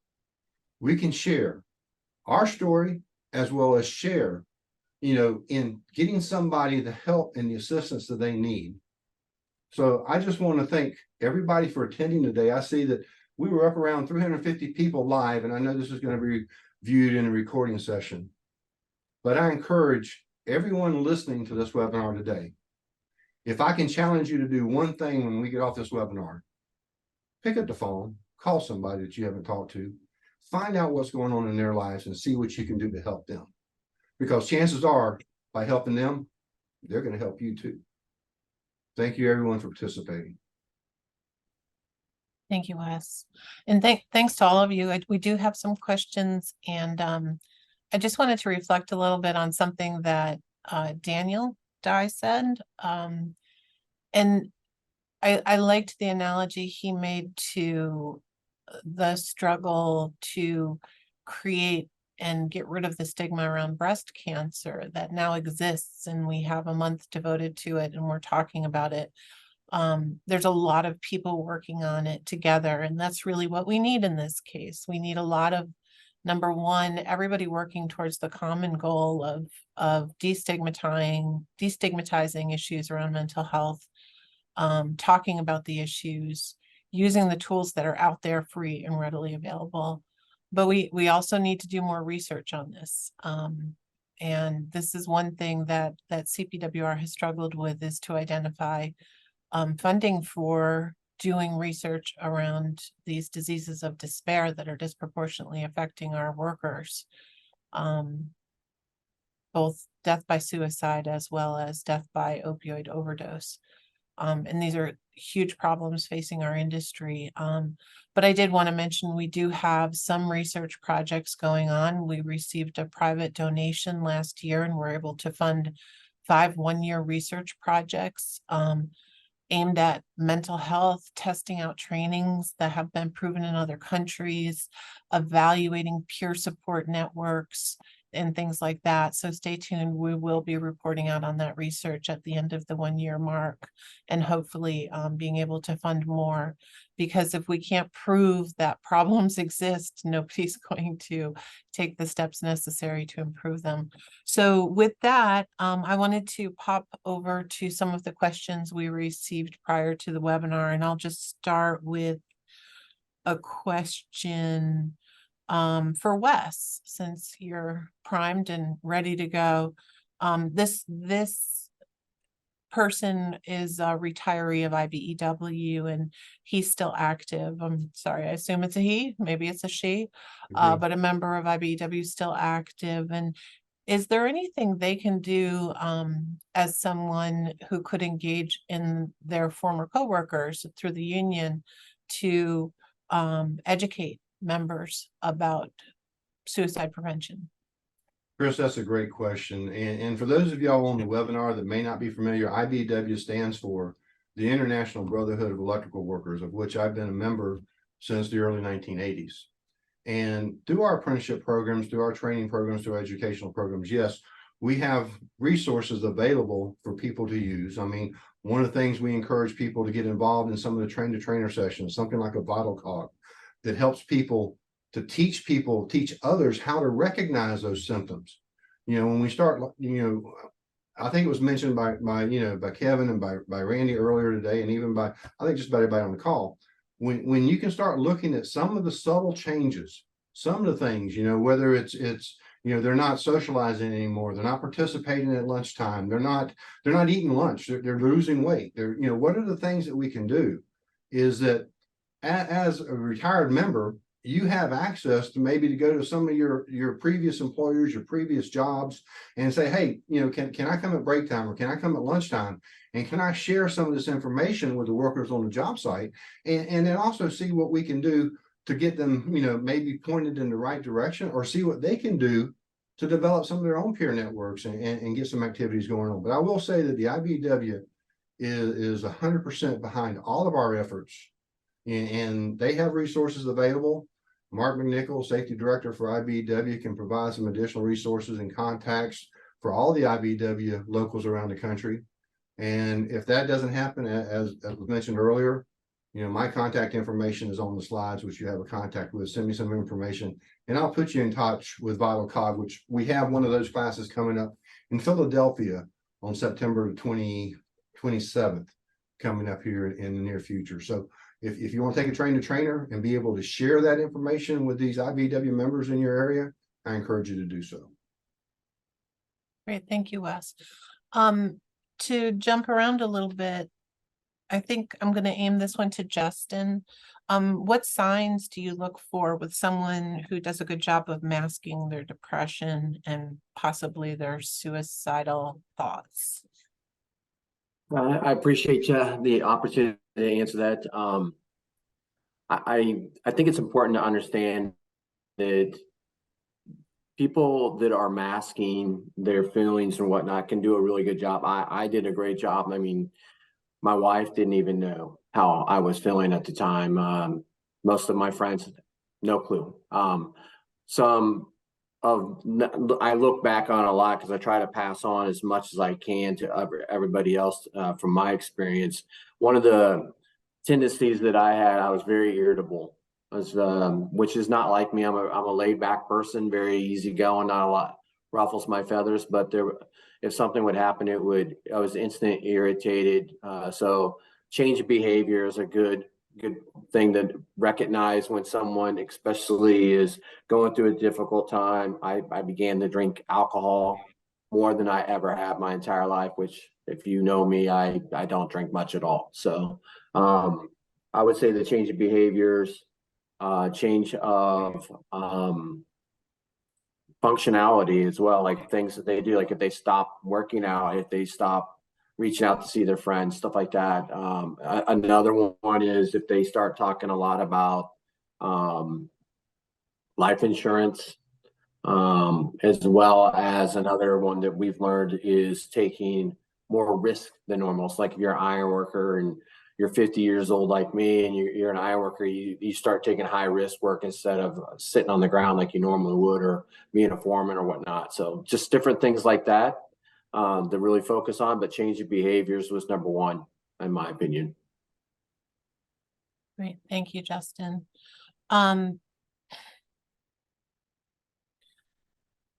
We can share our story as well as share, you know, in getting somebody the help and the assistance that they need. So I just want to thank everybody for attending today. I see that we were up around 350 people live, and I know this is going to be viewed in a recording session. But I encourage everyone listening to this webinar today, if I can challenge you to do one thing when we get off this webinar, pick up the phone, call somebody that you haven't talked to, find out what's going on in their lives and see what you can do to help them. Because chances are, by helping them, they're going to help you too. Thank you everyone for participating. Thank you, Wes. And thanks to all of you. We do have some questions, and I just wanted to reflect a little bit on something that Daniel Dye said. And I liked the analogy he made to the struggle to create and get rid of the stigma around breast cancer that now exists, and we have a month devoted to it and we're talking about it. There's a lot of people working on it together, and that's really what we need in this case. We need a lot of, number one, everybody working towards the common goal of destigmatizing issues around mental health, talking about the issues, using the tools that are out there free and readily available. But we also need to do more research on this. And this is one thing that CPWR has struggled with, is to identify funding for doing research around these diseases of despair that are disproportionately affecting our workers, both death by suicide as well as death by opioid overdose. And these are huge problems facing our industry. But I did want to mention, we do have some research projects going on. We received a private donation last year, and we're able to fund 5 one-year research projects aimed at mental health, testing out trainings that have been proven in other countries, evaluating peer support networks, and things like that. So stay tuned. We will be reporting out on that research at the end of the 1-year mark, and hopefully being able to fund more, because if we can't prove that problems exist, nobody's going to take the steps necessary to improve them. So with that, I wanted to pop over to some of the questions we received prior to the webinar, and I'll just start with a question for Wes, since you're primed and ready to go. This person is a retiree of IBEW, and he's still active. I'm sorry, I assume it's a he, maybe it's a she, but a member of IBEW, still active. And is there anything they can do as someone who could engage in their former coworkers through the union to educate members about suicide prevention? Chris, that's a great question. And for those of y'all on the webinar that may not be familiar, IBEW stands for the International Brotherhood of Electrical Workers, of which I've been a member since the early 1980s. And through our apprenticeship programs, through our training programs, through our educational programs, yes, we have resources available for people to use. I mean, One of the things we encourage people to get involved in some of the train to trainer sessions, something like a vital cog that helps people to teach others how to recognize those symptoms. You know, when we start, you know, I think it was mentioned by Kevin and by Randy earlier today, and even by, I think, just about everybody on the call. When you can start looking at some of the subtle changes, some of the things, you know, whether it's you know, they're not socializing anymore, they're not participating at lunchtime, they're not eating lunch, they're losing weight. They're, you know, what are the things that we can do is that as a retired member, you have access to maybe to go to some of your previous employers, your previous jobs, and say, hey, you know, can I come at break time, or can I come at lunchtime, and can I share some of this information with the workers on the job site, and then also see what we can do to get them, you know, maybe pointed in the right direction, or see what they can do to develop some of their own peer networks and get some activities going on. But I will say that the IBEW is 100% behind all of our efforts, and they have resources available. Mark McNichol, Safety Director for IBEW, can provide some additional resources and contacts for all the IBEW locals around the country. And if that doesn't happen, as was mentioned earlier, you know, my contact information is on the slides, which you have a contact with. Send me some information, and I'll put you in touch with Vital Cog, which we have one of those classes coming up in Philadelphia on September 27th, coming up here in the near future. So if you want to take a train to trainer and be able to share that information with these IBEW members in your area, I encourage you to do so. Great, thank you, Wes. To jump around a little bit, I think I'm going to aim this one to Justin. What signs do you look for with someone who does a good job of masking their depression and possibly their suicidal thoughts? I appreciate the opportunity to answer that. I think it's important to understand that people that are masking their feelings and whatnot can do a really good job. I did a great job. I mean, my wife didn't even know how I was feeling at the time. Most of my friends, no clue. I look back on a lot because I try to pass on as much as I can to everybody else from my experience. One of the tendencies that I had, I was very irritable, which is not like me. I'm a laid back person, very easygoing, not a lot ruffles my feathers, but if something would happen, I was instantly irritated. So change of behavior is a good thing to recognize when someone especially is going through a difficult time. I began to drink alcohol more than I ever have my entire life, which if you know me, I don't drink much at all. So I would say the change of behaviors, change of functionality as well, like things that they do, like if they stop working out, if they stop reaching out to see their friends, stuff like that. Another one is if they start talking a lot about life insurance, as well as another one that we've learned is taking more risk than normal. So like if you're an iron worker and you're 50 years old like me and you're an iron worker, you start taking high risk work instead of sitting on the ground like you normally would, or being a foreman or whatnot. So just different things like that to really focus on, but change of behaviors was number one, in my opinion. Great, thank you, Justin.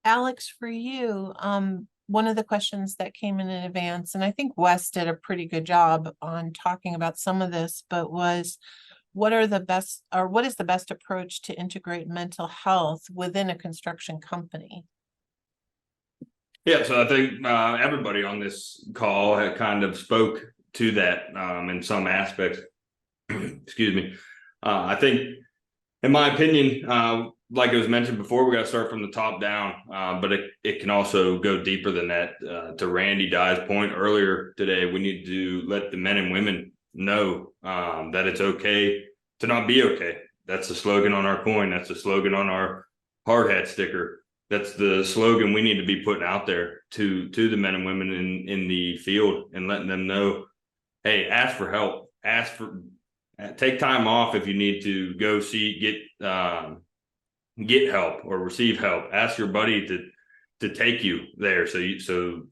Alex, for you, one of the questions that came in advance, and I think Wes did a pretty good job on talking about some of this, but was what is the best approach to integrate mental health within a construction company? Yeah, so I think everybody on this call had kind of spoke to that in some aspects. Excuse me. I think, in my opinion, like it was mentioned before, we got to start from the top down, but it can also go deeper than that. To Randy Dye's point earlier today, we need to let the men and women know that it's okay to not be okay. That's the slogan on our coin. That's the slogan on our hard hat sticker. That's the slogan we need to be putting out there to the men and women in the field, and letting them know, hey, ask for help, take time off if you need to go get help or receive help. Ask your buddy to take you there. So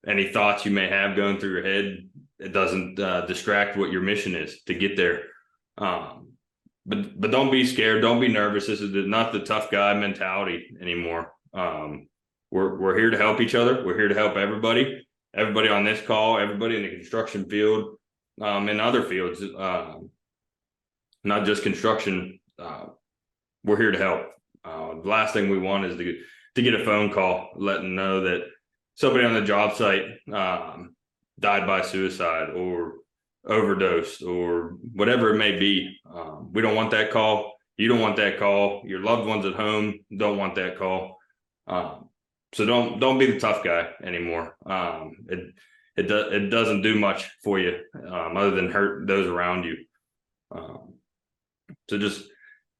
any thoughts you may have going through your head it doesn't distract what your mission is to get there. But don't be scared. Don't be nervous. This is not the tough guy mentality anymore. We're here to help each other. We're here to help everybody on this call, everybody in the construction field, and other fields, not just construction. We're here to help. The last thing we want is to get a phone call letting know that somebody on the job site died by suicide or overdosed or whatever it may be. We don't want that call. You don't want that call. Your loved ones at home don't want that call. So don't be the tough guy anymore. It doesn't do much for you other than hurt those around you. So just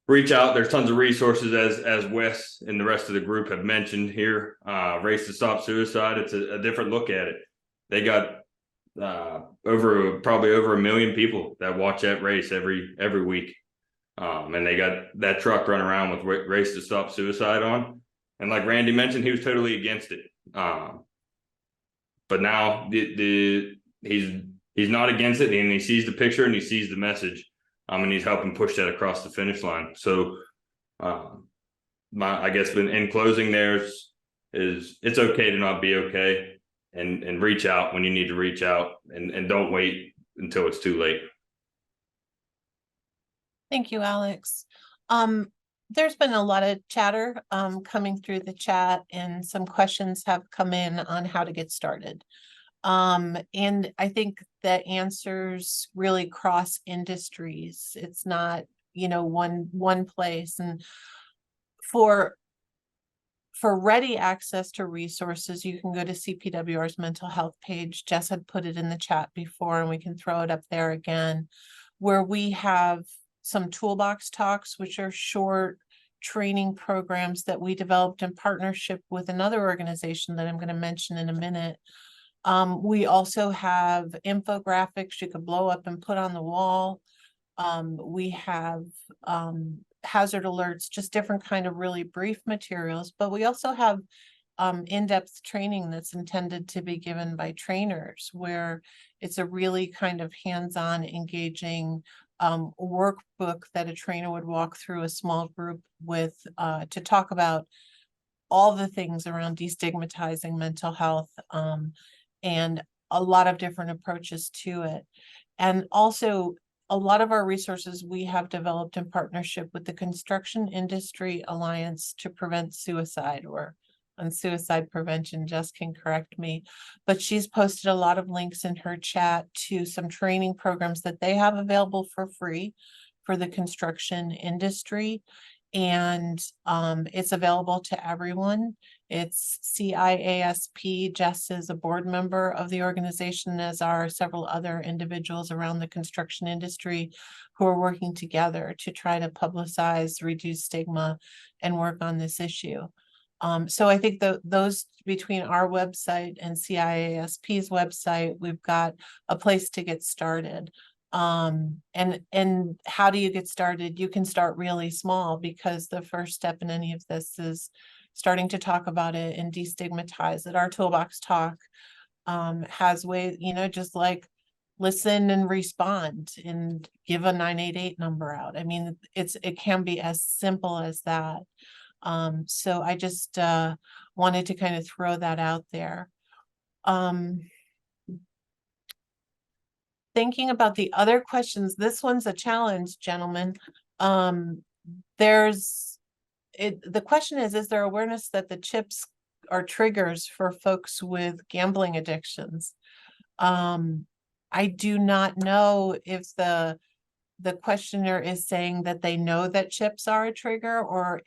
reach out. There's tons of resources as Wes and the rest of the group have mentioned here. Race to Stop Suicide. It's a different look at it. They got probably over 1 million people that watch that race every week. And they got that truck running around with Race to Stop Suicide on. And like Randy mentioned, he was totally against it. But now he's not against it, and he sees the picture and he sees the message. And he's helping push that across the finish line. So I guess in closing there is it's okay to not be okay, and reach out when you need to reach out, and don't wait until it's too late. Thank you, Alex. There's been a lot of chatter coming through the chat, and some questions have come in on how to get started. And I think the answers really cross industries. It's not, one place. And for ready access to resources, you can go to CPWR's mental health page. Jess had put it in the chat before, and we can throw it up there again, where we have some toolbox talks, which are short training programs that we developed in partnership with another organization that I'm going to mention in a minute. We also have infographics you could blow up and put on the wall. We have hazard alerts, just different kind of really brief materials, but we also have in-depth training that's intended to be given by trainers, where it's a really kind of hands-on engaging workbook that a trainer would walk through a small group with to talk about all the things around destigmatizing mental health, and a lot of different approaches to it. And also a lot of our resources we have developed in partnership with the Construction Industry Alliance to Prevent Suicide, or on suicide prevention. Jess can correct me, but she's posted a lot of links in her chat to some training programs that they have available for free for the construction industry. And it's available to everyone. It's CIASP. Jess is a board member of the organization, as are several other individuals around the construction industry who are working together to try to publicize, reduce stigma, and work on this issue. So I think those between our website and CIASP's website, we've got a place to get started. And how do you get started? You can start really small, because the first step in any of this is starting to talk about it and destigmatize it. Our toolbox talk has ways, just like listen and respond and give a 988 number out. I mean, it can be as simple as that. So I just wanted to kind of throw that out there. Thinking about the other questions, this one's a challenge, gentlemen. The question is there awareness that the chips are triggers for folks with gambling addictions? I do not know if the questioner is saying that they know that chips are a trigger, or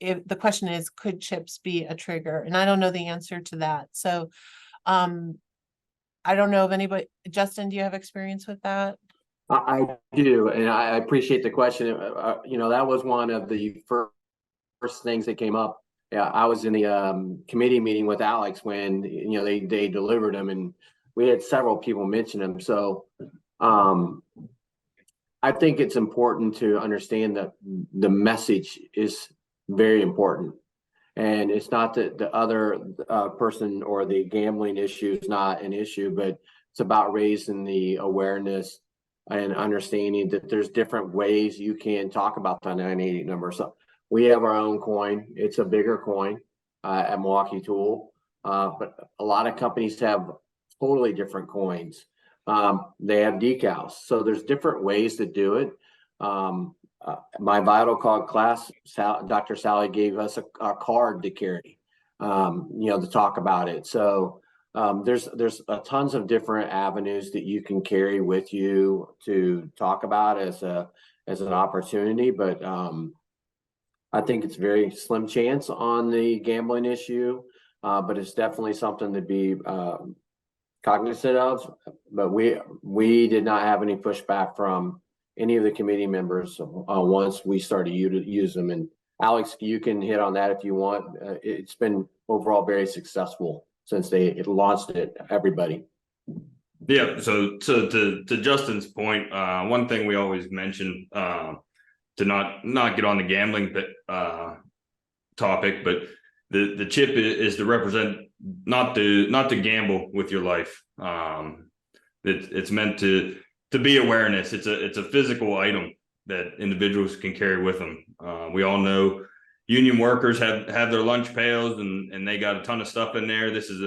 if the question is, could chips be a trigger? And I don't know the answer to that. So I don't know if anybody, Justin, do you have experience with that? I do, and I appreciate the question. That was one of the first things that came up. Yeah, I was in the committee meeting with Alex when they delivered them, and we had several people mention them. So I think it's important to understand that the message is very important. And it's not that the other person or the gambling issue is not an issue, but it's about raising the awareness and understanding that there's different ways you can talk about the 988 number. So we have our own coin. It's a bigger coin at Milwaukee Tool, but a lot of companies have totally different coins. They have decals. So there's different ways to do it. My Vital Cog class, Dr. Sally gave us a card to carry, to talk about it. So there's tons of different avenues that you can carry with you to talk about as an opportunity. But I think it's very slim chance on the gambling issue, but it's definitely something to be cognizant of. But we did not have any pushback from any of the committee members once we started to use them. And Alex, you can hit on that if you want. It's been overall very successful since they launched it, everybody. Yeah, so to Justin's point, one thing we always mention, to not get on the gambling topic, but the chip is to represent, not to gamble with your life. It's meant to be awareness. It's a physical item that individuals can carry with them. We all know union workers have their lunch pails and they got a ton of stuff in there. This is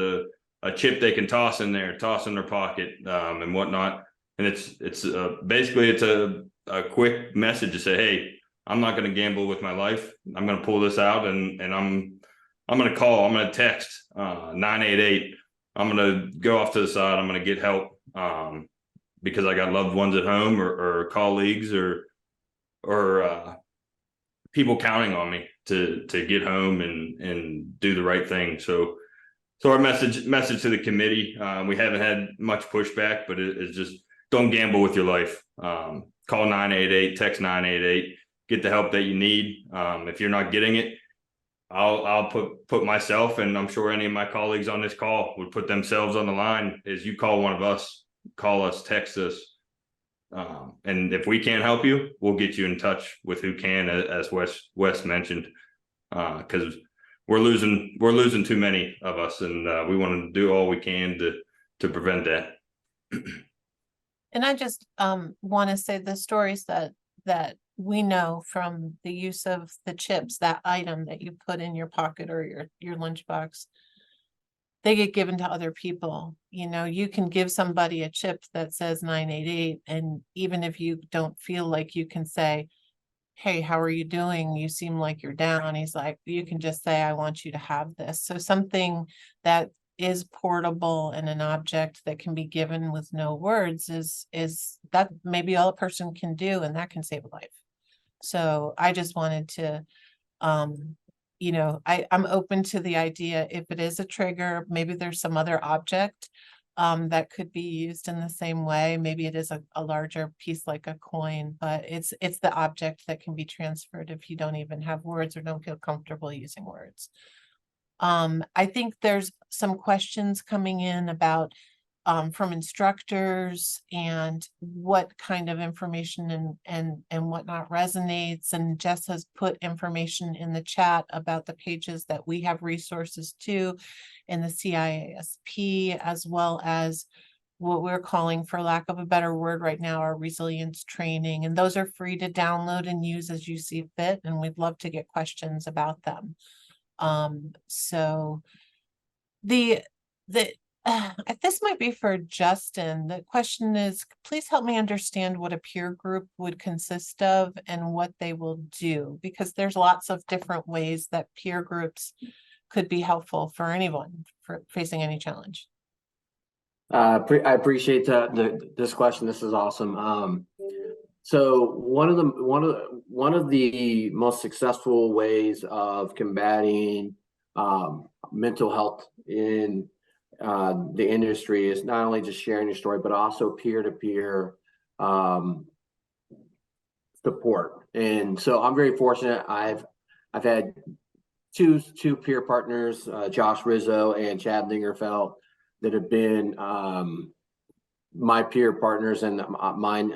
a chip they can toss in their pocket and whatnot. And it's basically a quick message to say, hey, I'm not going to gamble with my life. I'm going to pull this out and I'm going to call. I'm going to text 988. I'm going to go off to the side. I'm going to get help because I got loved ones at home or colleagues or people counting on me to get home and do the right thing. So our message to the committee, we haven't had much pushback, but it's just don't gamble with your life. Call 988, text 988, get the help that you need. If you're not getting it, I'll put myself, and I'm sure any of my colleagues on this call would put themselves on the line, is you call one of us, call us, text us. And if we can't help you, we'll get you in touch with who can, as Wes mentioned, because we're losing too many of us, and we want to do all we can to prevent that. And I just want to say the stories that we know from the use of the chips, that item that you put in your pocket or your lunchbox, they get given to other people. You can give somebody a chip that says 988, and even if you don't feel like you can say, hey, how are you doing? You seem like you're down. He's like, you can just say, I want you to have this. So something that is portable and an object that can be given with no words is that maybe all a person can do, and that can save a life. So I just wanted to, I'm open to the idea, if it is a trigger, maybe there's some other object that could be used in the same way. Maybe it is a larger piece like a coin, but it's the object that can be transferred if you don't even have words or don't feel comfortable using words. I think there's some questions coming in about from instructors and what kind of information and whatnot resonates. And Jess has put information in the chat about the pages that we have resources to in the CIASP, as well as what we're calling, for lack of a better word right now, our resilience training. And those are free to download and use as you see fit. And we'd love to get questions about them. So this might be for Justin. The question is, please help me understand what a peer group would consist of and what they will do, because there's lots of different ways that peer groups could be helpful for anyone for facing any challenge. I appreciate this question. This is awesome. So one of the most successful ways of combating mental health in the industry is not only just sharing your story, but also peer-to-peer support. And so I'm very fortunate. I've had two peer partners, Josh Rizzo and Chad Lingerfeld, that have been my peer partners and mine,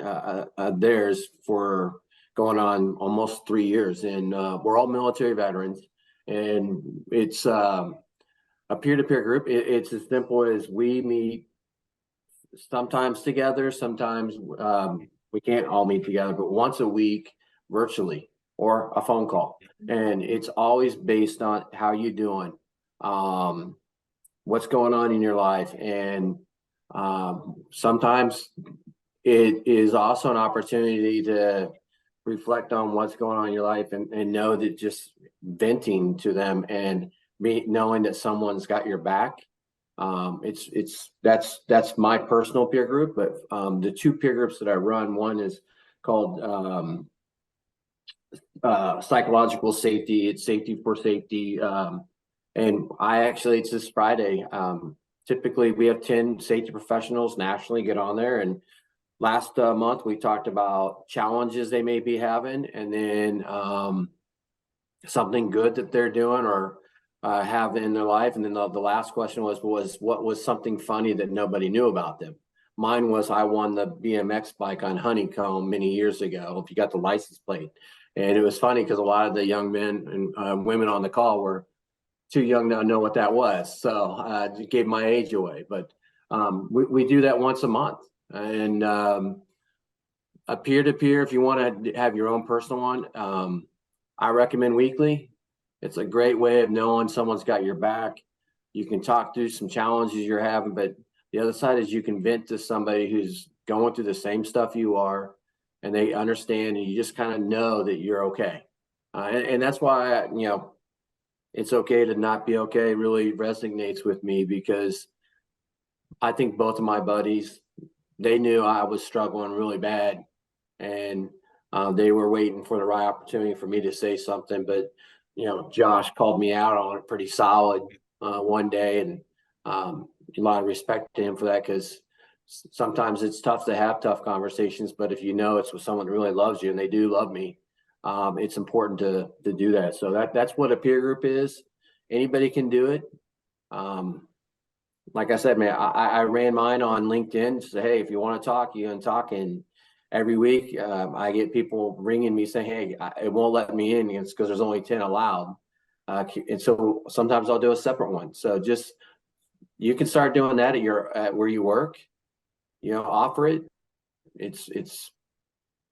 theirs, for going on almost 3 years. And we're all military veterans, and it's a peer-to-peer group. It's as simple as we meet sometimes together, sometimes we can't all meet together, but once a week virtually or a phone call. And it's always based on how you doing, what's going on in your life. And sometimes it is also an opportunity to reflect on what's going on in your life and know that just venting to them and knowing that someone's got your back. That's my personal peer group, but the two peer groups that I run, one is called psychological safety. It's safety for safety. And it's this Friday. Typically we have 10 safety professionals nationally get on there, and last month we talked about challenges they may be having, and then something good that they're doing or have in their life. And then the last question was what was something funny that nobody knew about them? Mine was, I won the BMX bike on Honeycomb many years ago, if you got the license plate. And it was funny because a lot of the young men and women on the call were too young to know what that was. So I gave my age away, but we do that once a month. And a peer-to-peer, if you want to have your own personal one, I recommend weekly. It's a great way of knowing someone's got your back. You can talk through some challenges you're having, but the other side is you can vent to somebody who's going through the same stuff you are, and they understand, and you just kind of know that you're okay. And that's why, it's okay to not be okay really resonates with me, because I think both of my buddies, they knew I was struggling really bad, and they were waiting for the right opportunity for me to say something. But Josh called me out on it pretty solid one day, and a lot of respect to him for that, because sometimes it's tough to have tough conversations, but if it's with someone that really loves you, and they do love me, it's important to do that. So that's what a peer group is. Anybody can do it. Like I said, man, I ran mine on LinkedIn to say, hey, if you want to talk, you can talk. And every week I get people ringing me saying, hey, it won't let me in. It's because there's only 10 allowed. And so sometimes I'll do a separate one. So just, you can start doing that at where you work, offer it. It's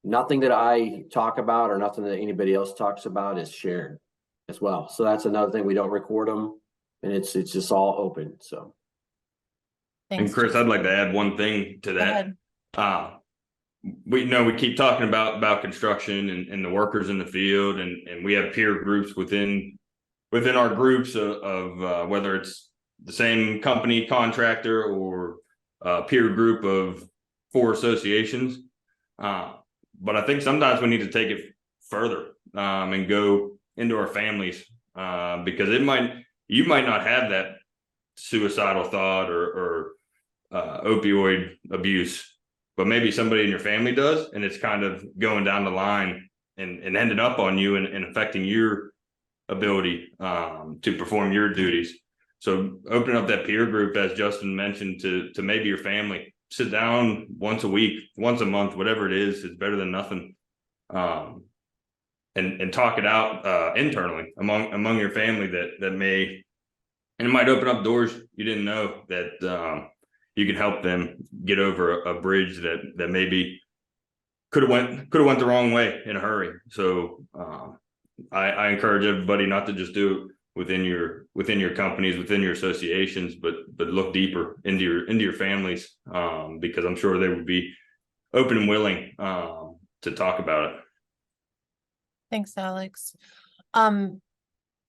nothing that I talk about or nothing that anybody else talks about is shared as well. So that's another thing. We don't record them, and it's just all open. So. And Chris, I'd like to add one thing to that. We keep talking about construction and the workers in the field, and we have peer groups within our groups of whether it's the same company contractor or a peer group of 4 associations. But I think sometimes we need to take it further and go into our families, because you might not have that suicidal thought or opioid abuse, but maybe somebody in your family does, and it's kind of going down the line and ending up on you and affecting your ability to perform your duties. So opening up that peer group, as Justin mentioned, to maybe your family, sit down once a week, once a month, whatever it is better than nothing. And talk it out internally among your family that may, and it might open up doors you didn't know that you can help them get over a bridge that maybe could have went the wrong way in a hurry. So I encourage everybody not to just do it within your companies, within your associations, but look deeper into your families, because I'm sure they would be open and willing to talk about it. Thanks, Alex. And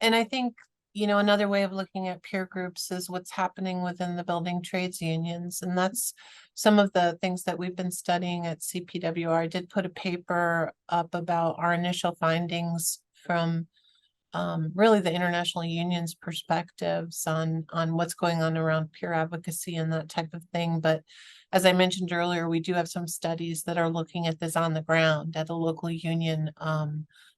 I think, another way of looking at peer groups is what's happening within the building trades unions. And that's some of the things that we've been studying at CPWR. I did put a paper up about our initial findings from really the international unions perspectives on what's going on around peer advocacy and that type of thing. But as I mentioned earlier, we do have some studies that are looking at this on the ground at a local union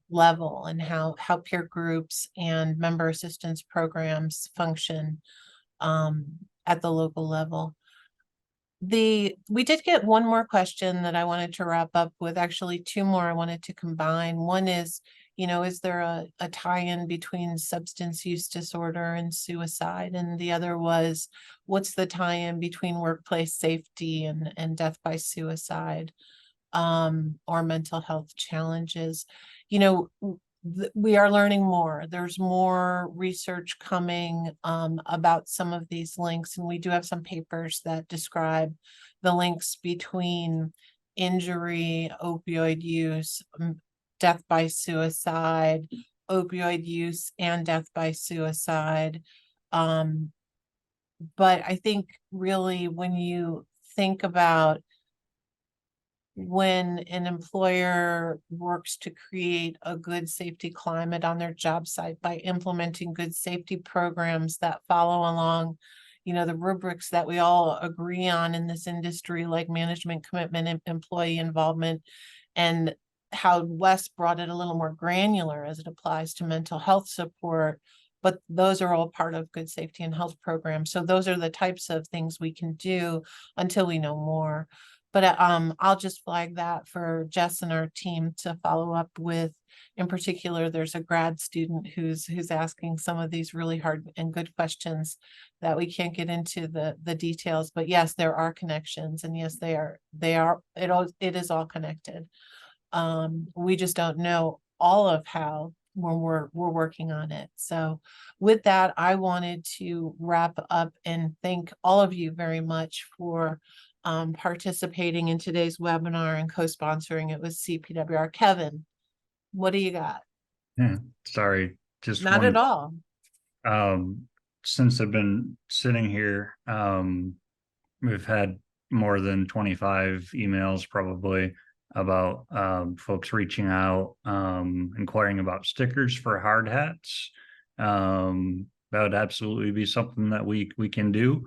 level, and how peer groups and member assistance programs function at the local level. We did get one more question that I wanted to wrap up with, actually 2 more I wanted to combine. One is, you know, is there a tie-in between substance use disorder and suicide? And the other was, what's the tie-in between workplace safety and death by suicide, or mental health challenges? You know, we are learning more. There's more research coming about some of these links, and we do have some papers that describe the links between injury, opioid use, death by suicide, opioid use, and death by suicide. But I think really when you think about when an employer works to create a good safety climate on their job site by implementing good safety programs that follow along, you know, the rubrics that we all agree on in this industry, like management commitment and employee involvement, and how Wes brought it a little more granular as it applies to mental health support. But those are all part of good safety and health programs. So those are the types of things we can do until we know more. But I'll just flag that for Jess and our team to follow up with. In particular, there's a grad student who's asking some of these really hard and good questions that we can't get into the details. But yes, there are connections, and yes, it is all connected. We just don't know all of how when we're working on it. So with that, I wanted to wrap up and thank all of you very much for participating in today's webinar and co-sponsoring it with CPWR. Kevin, what do you got? Yeah, sorry, just Not at all. Since I've been sitting here, we've had more than 25 emails probably about folks reaching out, inquiring about stickers for hard hats. That would absolutely be something that we can do.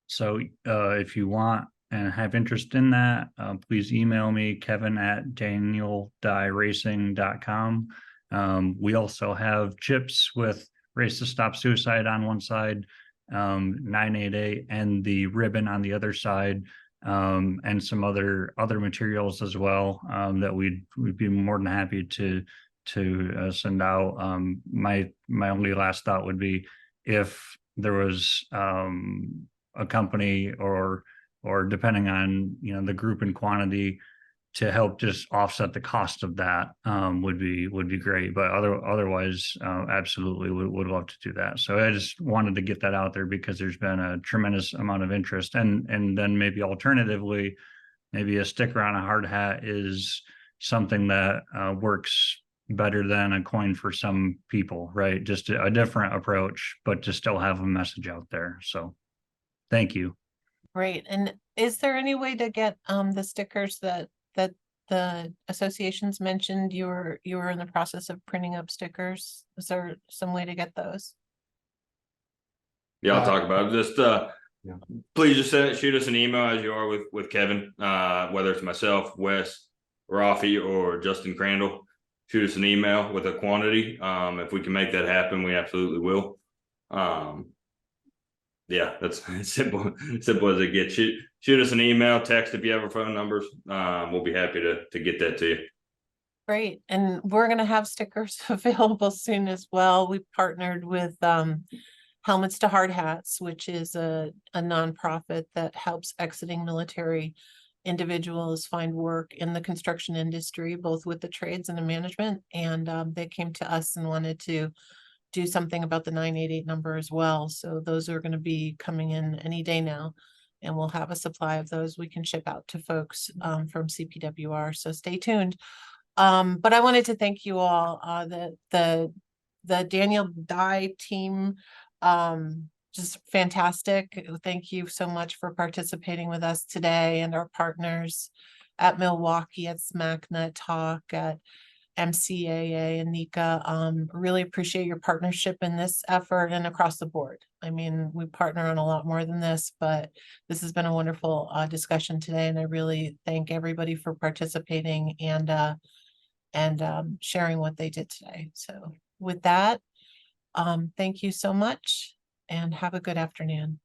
So if you want and have interest in that, please email me, kevin@danieldyeracing.com. We also have chips with Race to Stop Suicide on one side, 988, and the ribbon on the other side, and some other materials as well, that we'd be more than happy to send out. My only last thought would be if there was a company or depending on, you know, the group and quantity, to help just offset the cost of that, would be great. But otherwise, absolutely would love to do that. So I just wanted to get that out there because there's been a tremendous amount of interest, and then maybe alternatively, maybe a sticker on a hard hat is something that works better than a coin for some people, right? Just a different approach, but to still have a message out there. So thank you. Great. And is there any way to get the stickers that the associations mentioned you were in the process of printing up stickers? Is there some way to get those? Yeah, I'll talk about it. Just please just shoot us an email as you are with Kevin, whether it's myself, Wes, Rafi, or Justin Crandall. Shoot us an email with a quantity. If we can make that happen, we absolutely will. Yeah, that's simple as it gets. Shoot us an email, text if you have our phone numbers. We'll be happy to get that to you. Great. And we're going to have stickers available soon as well. We partnered with Helmets to Hard Hats, which is a nonprofit that helps exiting military individuals find work in the construction industry, both with the trades and the management. And they came to us and wanted to do something about the 988 number as well. So those are going to be coming in any day now, and we'll have a supply of those we can ship out to folks from CPWR. So stay tuned. But I wanted to thank you all, the Daniel Dye team, just fantastic. Thank you so much for participating with us today, and our partners at Milwaukee, at SMACNA-TAUC, at MCAA and NECA. Really appreciate your partnership in this effort and across the board. I mean, we partner on a lot more than this, but this has been a wonderful discussion today, and I really thank everybody for participating and sharing what they did today. So with that, thank you so much and have a good afternoon.